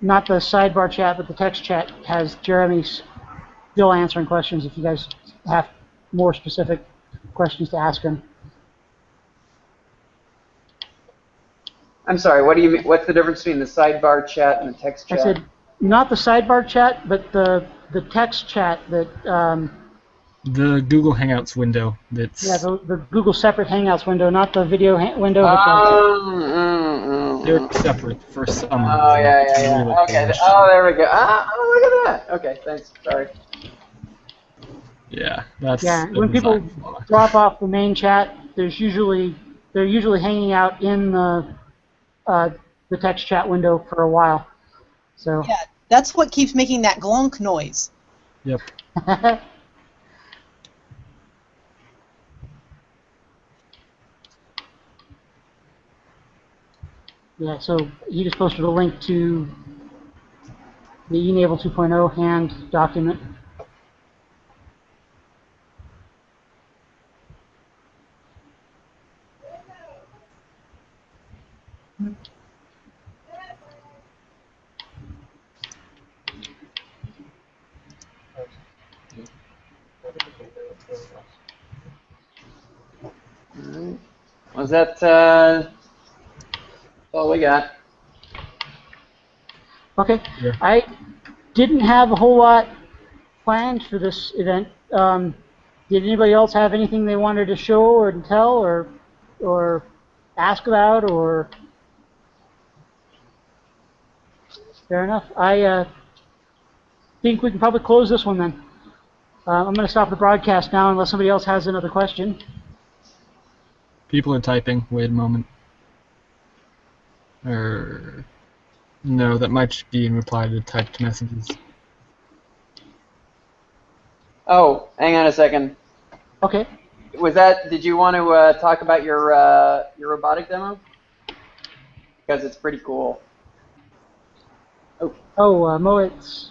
not the sidebar chat, but the text chat has Jeremy still answering questions if you guys have more specific questions to ask him. I'm sorry, what do you mean? What's the difference between the sidebar chat and the text chat? I said not the sidebar chat, but the text chat that the Google Hangouts window. That's the Google separate Hangouts window, not the video window. They're separate for some. Oh yeah. Really okay. Oh, there we go. Oh, look at that. Okay, thanks. Sorry. Yeah, that's. Yeah, when people drop off the main chat, they're usually hanging out in the text chat window for a while. So. Yeah, That's what keeps making that glonk noise. Yep. Yeah, so he just posted a link to the e-NABLE 2.0 hand document. Alright. Was that all we got? Okay. Yeah. I didn't have a whole lot planned for this event. Did anybody else have anything they wanted to show or to tell or ask about or? Fair enough. I think we can probably close this one then. I'm going to stop the broadcast now unless somebody else has another question. People are typing. Wait a moment. No, that might be in reply to typed messages. Oh, hang on a second. Okay. Was that? Did you want to talk about your robotic demo? Because it's pretty cool. Oh, Moitz.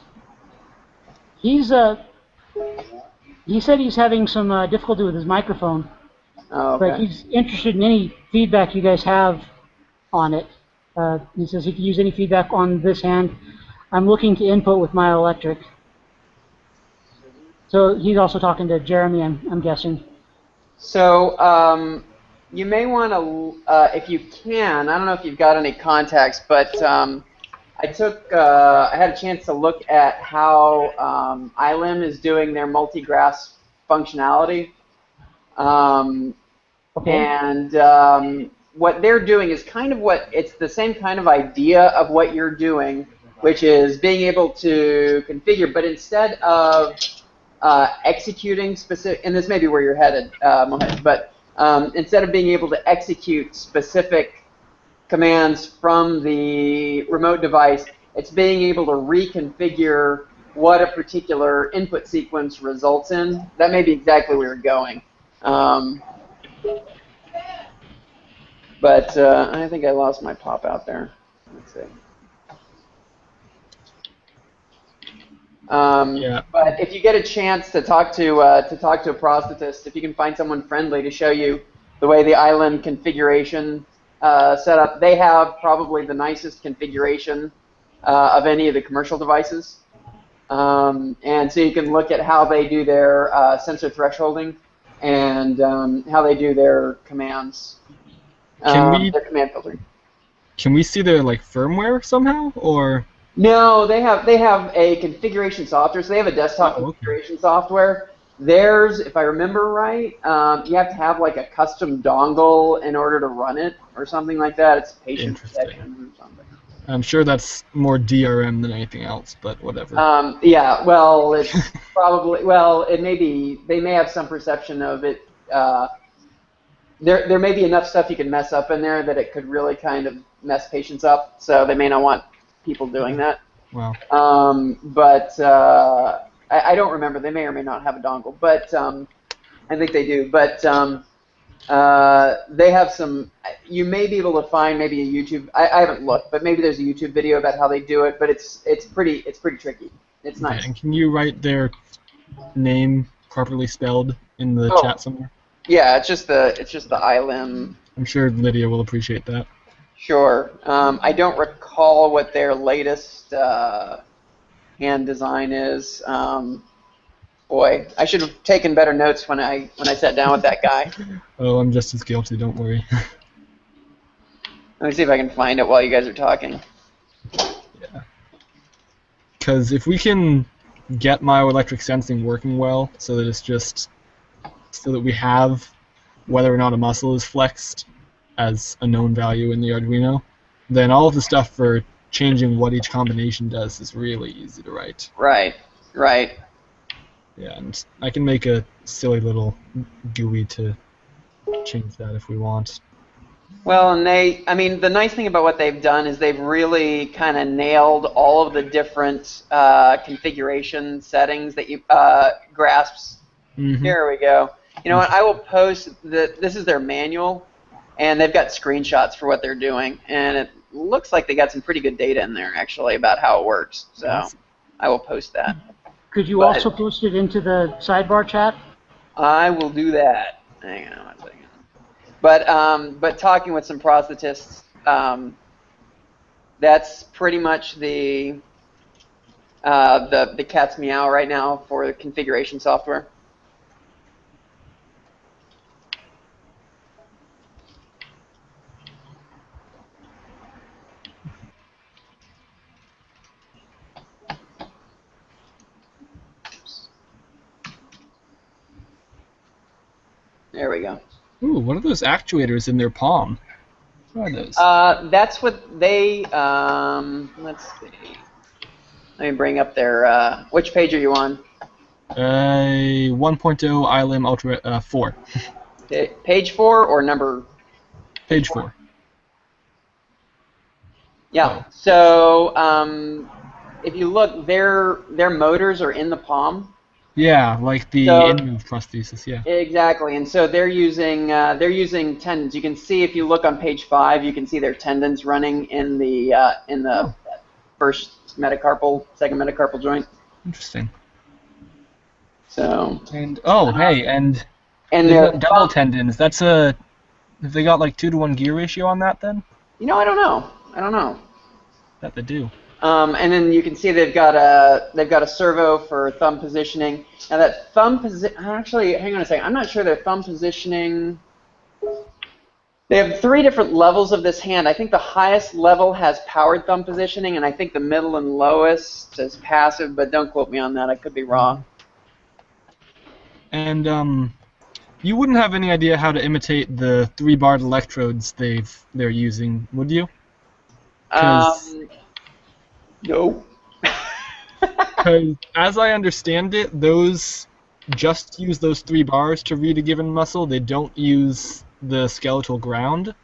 He said he's having some difficulty with his microphone. Oh, okay. But he's interested in any feedback you guys have on it. He says he could use any feedback on this hand. I'm looking to input with my electric. So he's also talking to Jeremy, I'm guessing. So you may want to, if you can, I don't know if you've got any contacts, but I had a chance to look at how iLim is doing their multi-grass functionality. Okay. And what they're doing is kind of it's the same kind of idea of what you're doing, which is being able to configure, but instead of executing specific, and this may be where you're headed, Mohammed, but instead of being able to execute specific commands from the remote device, it's being able to reconfigure what a particular input sequence results in. That may be exactly where you're going. But I think I lost my pop out there. Let's see. Yeah. But if you get a chance to talk to a prosthetist, if you can find someone friendly to show you the way the iLim configuration set up, they have probably the nicest configuration of any of the commercial devices. And so you can look at how they do their sensor thresholding and how they do their commands. Their command filtering. Can we see their firmware somehow, or? No, they have a configuration software. So they have a desktop configuration software. Theirs, if I remember right, you have to have a custom dongle in order to run it, or something like that. It's patient protection or something. I'm sure that's more DRM than anything else, but whatever. Yeah, well, it's probably, it may be, they may have some perception of it. There may be enough stuff you can mess up in there that it could really kind of mess patients up, so they may not want people doing that. Wow. But I don't remember. They may or may not have a dongle, but I think they do. But they have some. You may be able to find maybe a YouTube. I haven't looked, but maybe there's a YouTube video about how they do it. But it's pretty tricky. It's nice. And can you write their name properly spelled in the chat somewhere? Yeah, it's just the iLim. I'm sure Lydia will appreciate that. Sure. I don't recall what their latest hand design is. Boy, I should have taken better notes when I sat down with that guy. Oh, I'm just as guilty. Don't worry. Let me see if I can find it while you guys are talking. Yeah. Because if we can get myoelectric sensing working well, so that it's just so that we have whether or not a muscle is flexed as a known value in the Arduino, then all of the stuff for changing what each combination does is really easy to write. Right. Yeah, and I can make a silly little GUI to change that if we want. Well, and I mean, the nice thing about what they've done is they've really kind of nailed all of the different configuration settings that you grasps. Mm-hmm. Here we go. You know what? I will post this is their manual, and they've got screenshots for what they're doing, and it looks like they got some pretty good data in there actually about how it works. So I will post that. Could you also post it into the sidebar chat? I will do that. Hang on one second. But talking with some prosthetists, that's pretty much the cat's meow right now for the configuration software. There we go. Ooh, what are those actuators in their palm? What are those? That's what they, let's see. Let me bring up their, which page are you on? 1.0 iLim Ultra 4. Page 4 or number? Page 4. Yeah, so if you look, their motors are in the palm. Yeah, like the in-move prosthesis, yeah. Exactly, and so they're using tendons. You can see if you look on page 5, you can see their tendons running in the first metacarpal, second metacarpal joint. Interesting. So. And hey, and they've got double tendons. That's have they got like 2-to-1 gear ratio on that then? You know, I don't know. That they do. And then you can see they've got a servo for thumb positioning. Now that thumb actually, hang on a second. I'm not sure their thumb positioning. They have 3 different levels of this hand. I think the highest level has powered thumb positioning, and I think the middle and lowest is passive. But don't quote me on that. I could be wrong. And you wouldn't have any idea how to imitate the 3-barred electrodes they're using, would you? No. Because as I understand it, those just use those 3 bars to read a given muscle. They don't use the skeletal ground,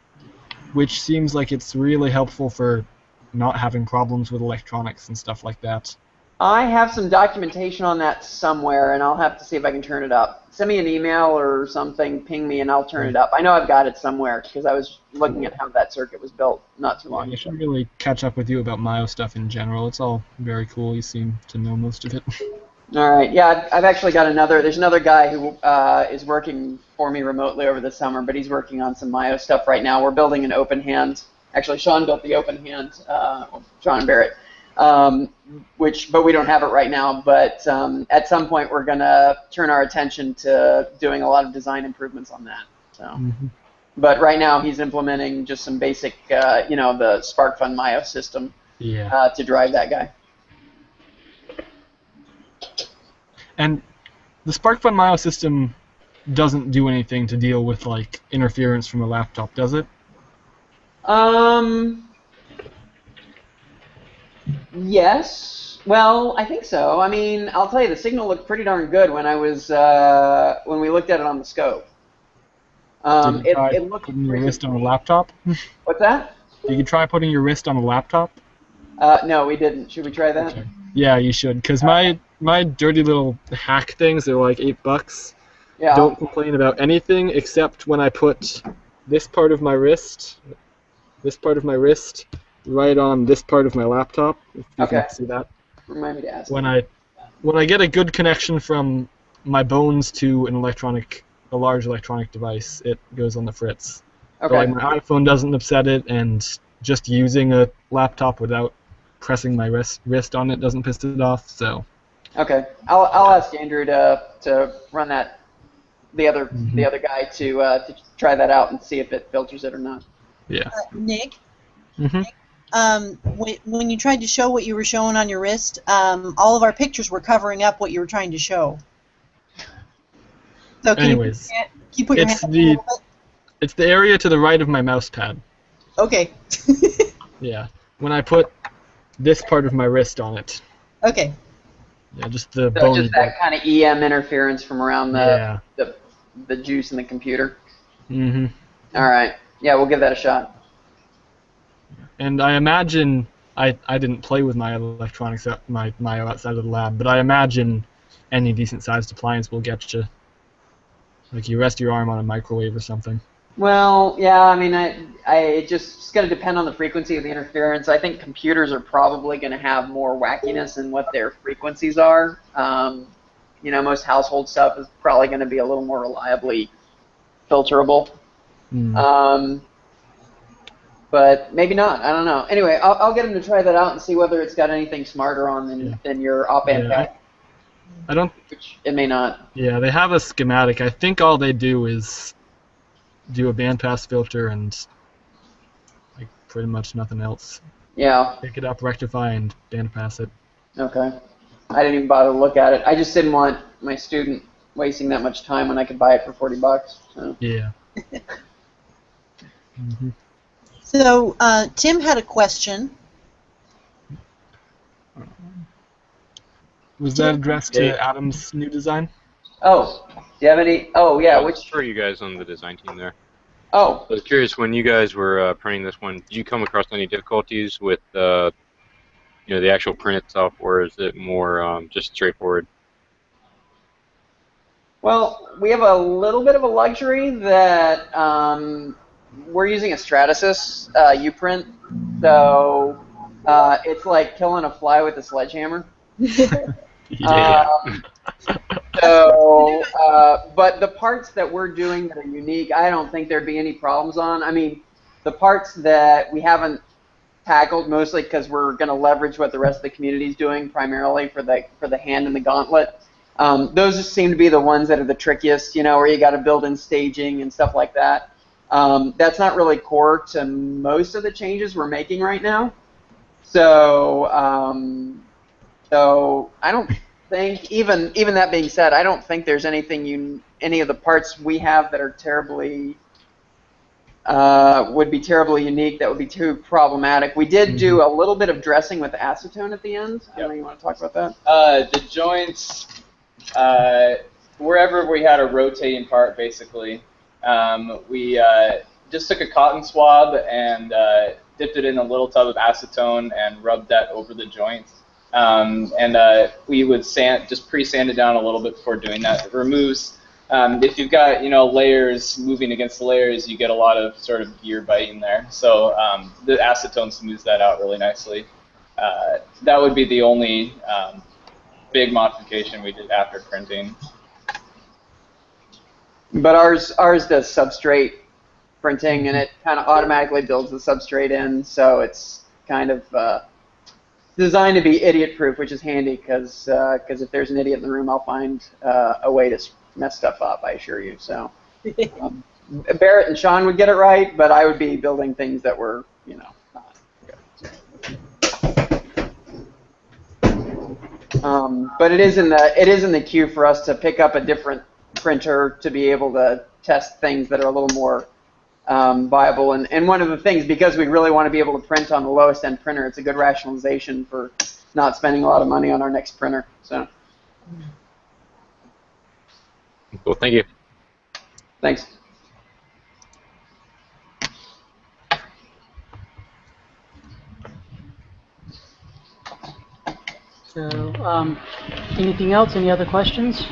which seems like it's really helpful for not having problems with electronics and stuff like that. I have some documentation on that somewhere, and I'll have to see if I can turn it up. Send me an email or something, ping me, and I'll turn it up. I know I've got it somewhere, because I was looking at how that circuit was built not too long ago. I should really catch up with you about Myo stuff in general. It's all very cool. You seem to know most of it. All right. Yeah, I've actually got there's another guy who is working for me remotely over the summer, but he's working on some Myo stuff right now. We're building an open hand. Actually, Sean built the open hand, Sean Barrett. But we don't have it right now. But at some point, we're gonna turn our attention to doing a lot of design improvements on that. So, but right now he's implementing just some basic, the SparkFun Myo system to drive that guy. And the SparkFun Myo system doesn't do anything to deal with like interference from a laptop, does it? Yes. Well, I think so. I mean, I'll tell you, the signal looked pretty darn good when when we looked at it on the scope. Did you try putting your wrist on a laptop? What's that? Did you try putting your wrist on a laptop? No, we didn't. Should we try that? Okay. Yeah, you should. Because my dirty little hack things, they're like $8. Yeah. Don't complain about anything except when I put this part of my wrist right on this part of my laptop. If you can see that. Remind me to ask. When I get a good connection from my bones to a large electronic device, it goes on the fritz. Okay. So, like, my iPhone doesn't upset it, and just using a laptop without pressing my wrist on it doesn't piss it off. So. Okay, I'll ask Andrew to run that. The other guy to try that out and see if it filters it or not. Yeah. Nick. Mm-hmm. When you tried to show what you were showing on your wrist, all of our pictures were covering up what you were trying to show. So anyways, can you put your hand up a little bit? It's the area to the right of my mouse pad. Okay. Yeah. When I put this part of my wrist on it. Okay. Yeah, just the bony. Just that kind of EM interference from around the juice in the computer. Mm-hmm. All right. Yeah, we'll give that a shot. And I imagine I didn't play with my electronics at my outside of the lab, but I imagine any decent sized appliance will get you. Like you rest your arm on a microwave or something. Well, yeah, I mean, it's just going to depend on the frequency of the interference. I think computers are probably going to have more wackiness in what their frequencies are. You know, most household stuff is probably going to be a little more reliably filterable. But maybe not. I don't know. Anyway, I'll get him to try that out and see whether it's got anything smarter on than your op-amp pack. I don't. Which it may not. Yeah, they have a schematic. I think all they do is do a bandpass filter and like pretty much nothing else. Yeah. Pick it up, rectify, and bandpass it. Okay. I didn't even bother to look at it. I just didn't want my student wasting that much time when I could buy it for $40. So. Yeah. So Tim had a question. Was that addressed to Adam's new design? Oh, do you have any? Oh, yeah. Which for you guys on the design team there? Oh. I was curious, when you guys were printing this one, did you come across any difficulties with you know, the actual print itself, or is it more just straightforward? Well, we have a little bit of a luxury that we're using a Stratasys U-print, so it's like killing a fly with a sledgehammer. Yeah. But the parts that we're doing that are unique, I don't think there'd be any problems on. I mean, the parts that we haven't tackled, mostly because we're going to leverage what the rest of the community is doing, primarily for the hand and the gauntlet. Those just seem to be the ones that are the trickiest, you know, where you got to build in staging and stuff like that. That's not really core to most of the changes we're making right now. So I don't think, even that being said, I don't think there's anything any of the parts we have that are terribly would be terribly unique, that would be too problematic. We did do a little bit of dressing with acetone at the end. I don't know, you want to talk about that? The joints, wherever we had a rotating part, basically, we just took a cotton swab and dipped it in a little tub of acetone and rubbed that over the joints. We would just pre-sand it down a little bit before doing that. It removes, if you've got, you know, layers moving against the layers, you get a lot of sort of gear biting there. So the acetone smooths that out really nicely. That would be the only big modification we did after printing. But ours does substrate printing, and it kind of automatically builds the substrate in, so it's kind of designed to be idiot-proof, which is handy, because if there's an idiot in the room, I'll find a way to mess stuff up, I assure you. So Barrett and Sean would get it right, but I would be building things that were, you know, not good. But it is in the queue for us to pick up a different printer to be able to test things that are a little more viable. And one of the things, because we really want to be able to print on the lowest end printer, it's a good rationalization for not spending a lot of money on our next printer. So. Cool, thank you. Thanks. So, anything else? Any other questions?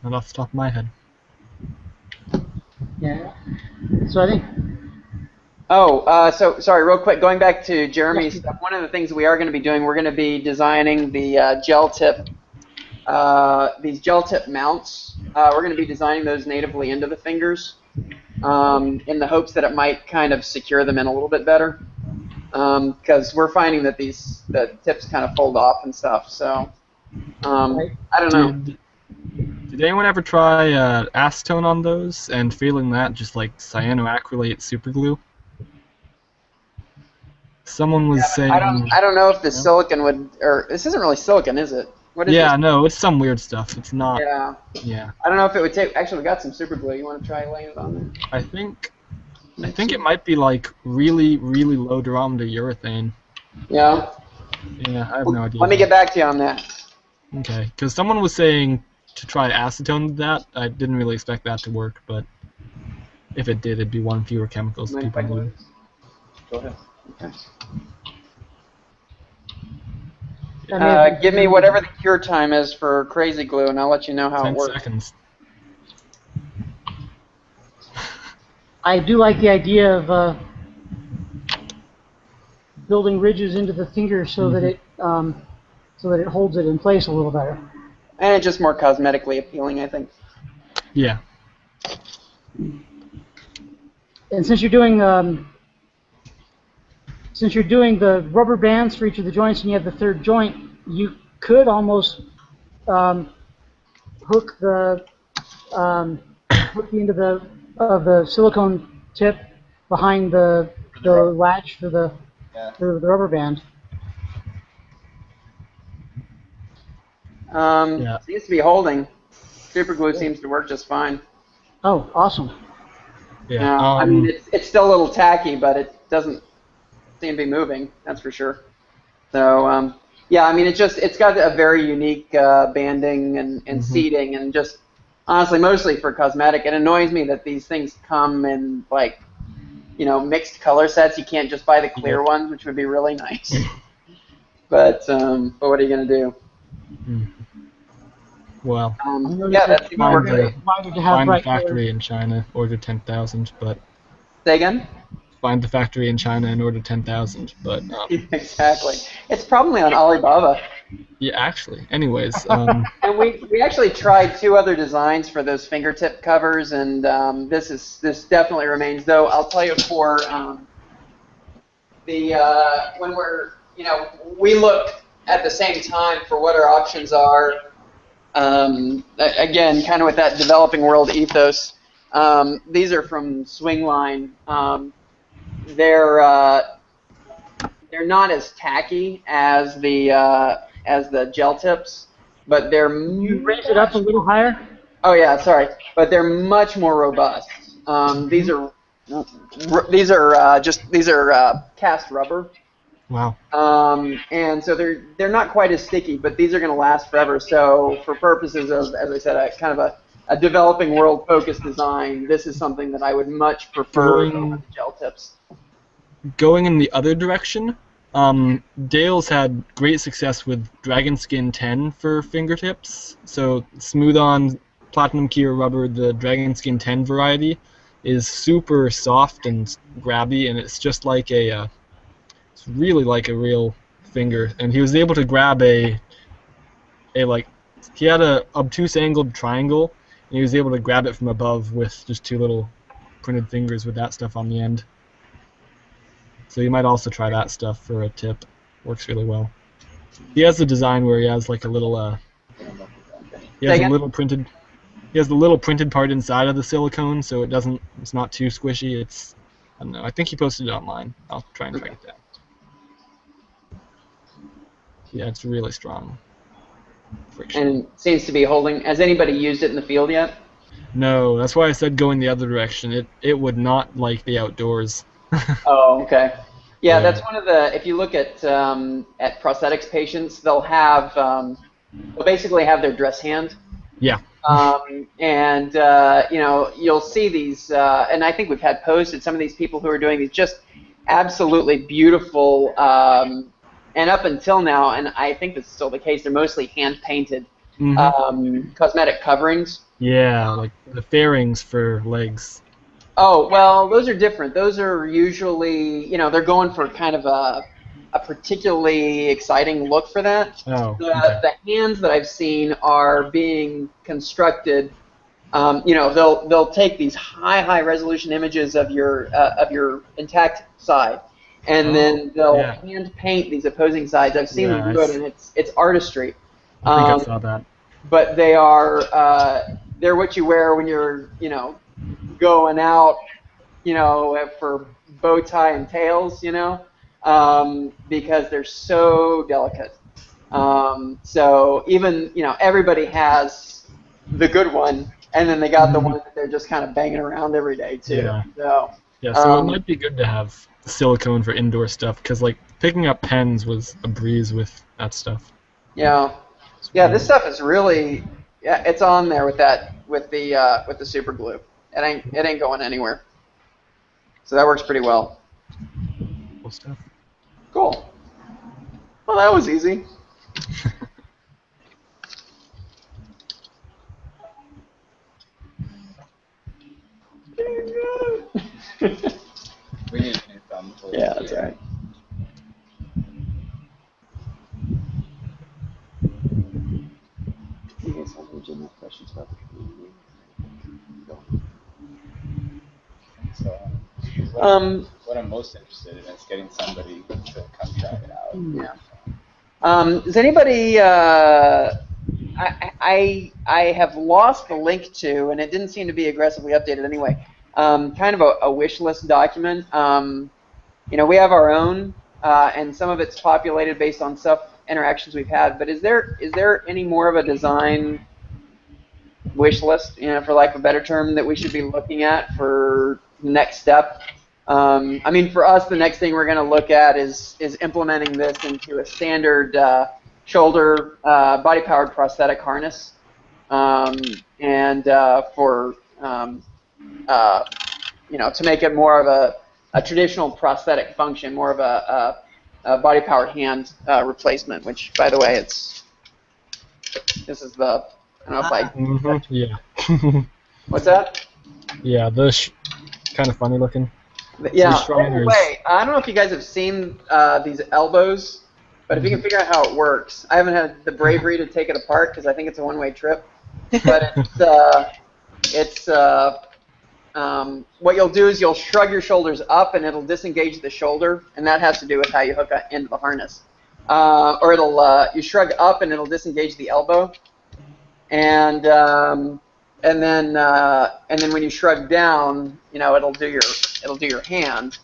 Not off the top of my head. Yeah. So I think. Oh, so sorry, real quick, going back to Jeremy's stuff, one of the things we are going to be doing, we're going to be designing the gel tip, these gel tip mounts. We're going to be designing those natively into the fingers in the hopes that it might kind of secure them in a little bit better, because we're finding that the tips kind of fold off and stuff. So I don't know. Did anyone ever try acetone on those, and failing that, just like cyanoacrylate superglue? Someone was saying. I don't know if the silicon would, or this isn't really silicon, is it? What is this? No, it's some weird stuff. It's not. Yeah. Yeah. I don't know if it would take. Actually, we got some super glue. You want to try laying it on there? I think it might be like really, really low durometer urethane. Yeah. Yeah, I have no idea. Let me get back to you on that. Okay, because someone was saying to try acetone with that. I didn't really expect that to work, but if it did, it'd be one fewer chemicals that people need. Go ahead. Okay. Give me whatever the cure time is for crazy glue, and I'll let you know how it works. 10 seconds. I do like the idea of building ridges into the finger so that it holds it in place a little better. And it's just more cosmetically appealing, I think. Yeah. And since you're doing the rubber bands for each of the joints, and you have the third joint, you could almost hook the end of the silicone tip behind the latch for the rubber band. Seems to be holding. Super glue seems to work just fine. Oh, awesome. Yeah. I mean, it's still a little tacky, but it doesn't seem to be moving. That's for sure. So, yeah, I mean, it's got a very unique banding and seating, and just honestly, mostly for cosmetic. It annoys me that these things come in like, mixed color sets. You can't just buy the clear ones, which would be really nice. But what are you gonna do? Well, yeah, that's find the factory in China, order 10,000, but... Say again? Find the factory in China and order 10,000, but... Exactly. It's probably on Alibaba. Yeah, actually. Anyways... And we actually tried 2 other designs for those fingertip covers, and this definitely remains, though I'll tell you for when we're, we look at the same time for what our options are. Again, kind of with that developing world ethos. These are from Swingline. They're not as tacky as the gel tips, but they're. You raise it up a little higher. Oh yeah, sorry, but they're much more robust. These are cast rubber. Wow. And so they're not quite as sticky, but these are going to last forever. So for purposes of, as I said, kind of a developing world focused design, this is something that I would much prefer over the gel tips. Going in the other direction, Dale's had great success with Dragon Skin 10 for fingertips. So smooth on platinum Kier rubber, the Dragon Skin 10 variety, is super soft and grabby, and it's just like it's really like a real finger. And he was able to grab he had a obtuse angled triangle, and he was able to grab it from above with just 2 little printed fingers with that stuff on the end. So you might also try that stuff for a tip. Works really well. He has a design where he has like a little he has the little printed part inside of the silicone, so it's not too squishy. I don't know. I think he posted it online. I'll try and track it down. Yeah, it's really strong. Friction. And it seems to be holding. Has anybody used it in the field yet? No, that's why I said go in the other direction. It would not like the outdoors. Oh, okay. Yeah, that's one of the. If you look at prosthetics patients, they'll basically have their dress hand. Yeah. And you'll see these, and I think we've had posted some of these people who are doing these just absolutely beautiful. And up until now, and I think this is still the case, they're mostly hand-painted cosmetic coverings. Yeah, like the fairings for legs. Oh, well, those are different. Those are usually, they're going for kind of a particularly exciting look for that. Oh, the hands that I've seen are being constructed. They'll take these high resolution images of your intact side, and then they'll hand paint these opposing sides. I've seen them do it, and it's artistry. I think I saw that. But they are they're what you wear when you're going out, for bow tie and tails, because they're so delicate. So even everybody has the good one, and then they got the one that they're just kind of banging around every day too. Yeah. So it might be good to have silicone for indoor stuff, because like picking up pens was a breeze with that stuff. Yeah. Yeah, this stuff is really, Yeah, it's on there with the super glue. It ain't going anywhere. So that works pretty well. Cool stuff. Cool. Well, that was easy. We need a new thumb. Yeah, that's all right. You guys have legitimate questions about the community? So, what I'm most interested in is getting somebody to come try it out. Yeah. Does anybody? I have lost the link to, and it didn't seem to be aggressively updated anyway. Kind of a wish list document. We have our own, and some of it's populated based on interactions we've had. But is there any more of a design wish list, for lack of a better term, that we should be looking at for the next step? I mean, for us, the next thing we're going to look at is implementing this into a standard shoulder body-powered prosthetic harness, and for to make it more of a traditional prosthetic function, more of a body-powered hand replacement. Which, by the way, this is the. I don't know if I. Yeah. What's that? Yeah, kind of funny looking. Yeah. Anyway, I don't know if you guys have seen these elbows, but if you can figure out how it works, I haven't had the bravery to take it apart because I think it's a one-way trip. But it's what you'll do is you'll shrug your shoulders up and it'll disengage the shoulder, and that has to do with how you hook into the harness. Or you shrug up and it'll disengage the elbow, and then when you shrug down, it'll do your hand.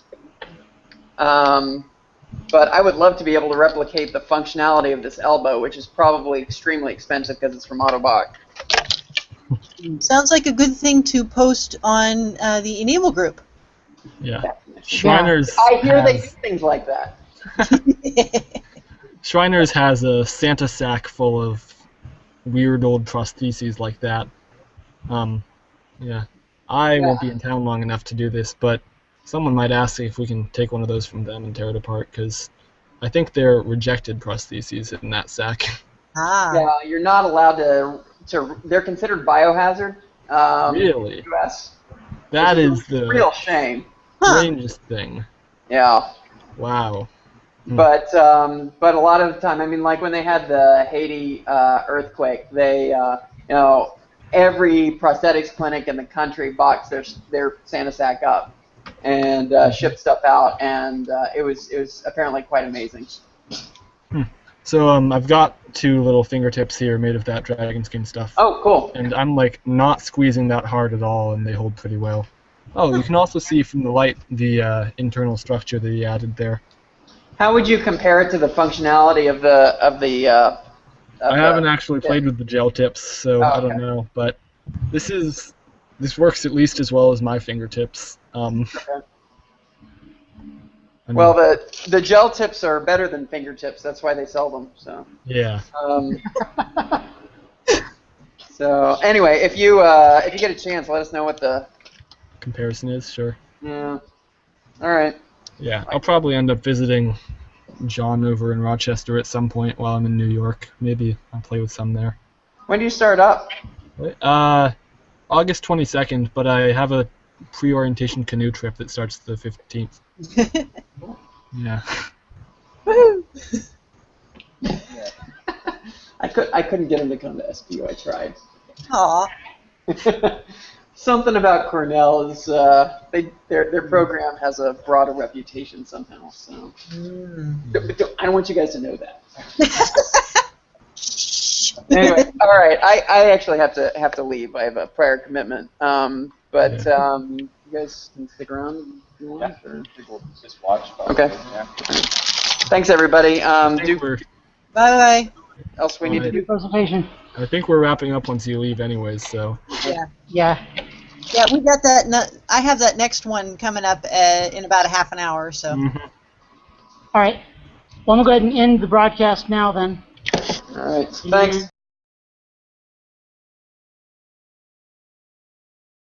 But I would love to be able to replicate the functionality of this elbow, which is probably extremely expensive because it's from Autobot. Sounds like a good thing to post on the e-NABLE group. Yeah. Shriners. I hear they do things like that. Shriners has a Santa sack full of weird old prostheses like that. Yeah. I won't be in town long enough to do this, but someone might ask if we can take one of those from them and tear it apart, because I think they're rejected prostheses in that sack. Ah. Yeah, you're not allowed to they're considered biohazard. Really? In the US. That is the real shame. Strangest thing. Yeah. Wow. But a lot of the time, I mean, like when they had the Haiti earthquake, they every prosthetics clinic in the country boxed their Santa sack up and shipped stuff out, and it was apparently quite amazing. So I've got 2 little fingertips here made of that dragon skin stuff. Oh, cool. And I'm like not squeezing that hard at all, and they hold pretty well. Oh, you can also see from the light the internal structure that he added there. How would you compare it to the functionality of the I haven't actually played with the gel tips, so I don't know. But this works at least as well as my fingertips. Okay. Well, the gel tips are better than fingertips. That's why they sell them. So. Yeah. So anyway, if you get a chance, let us know what the comparison is. Sure. Yeah. All right. Yeah, I'll probably end up visiting John over in Rochester at some point while I'm in New York. Maybe I'll play with some there. When do you start up? August 22nd, but I have a pre-orientation canoe trip that starts the 15th. Yeah. Woohoo! I couldn't get him to come to SPU. I tried. Aw. Something about Cornell is their program has a broader reputation somehow. So I don't want you guys to know that. Anyway, all right. I actually have to leave. I have a prior commitment. But you guys can stick around if you want. Or? People just watch. Okay. Yeah. Thanks, everybody. Bye. Else we need to do presentation. I think we're wrapping up once you leave, anyways. So. Yeah, we got that. I have that next one coming up in about a half an hour. So. All right. Well, I'm going to go ahead and end the broadcast now then. All right. Thanks.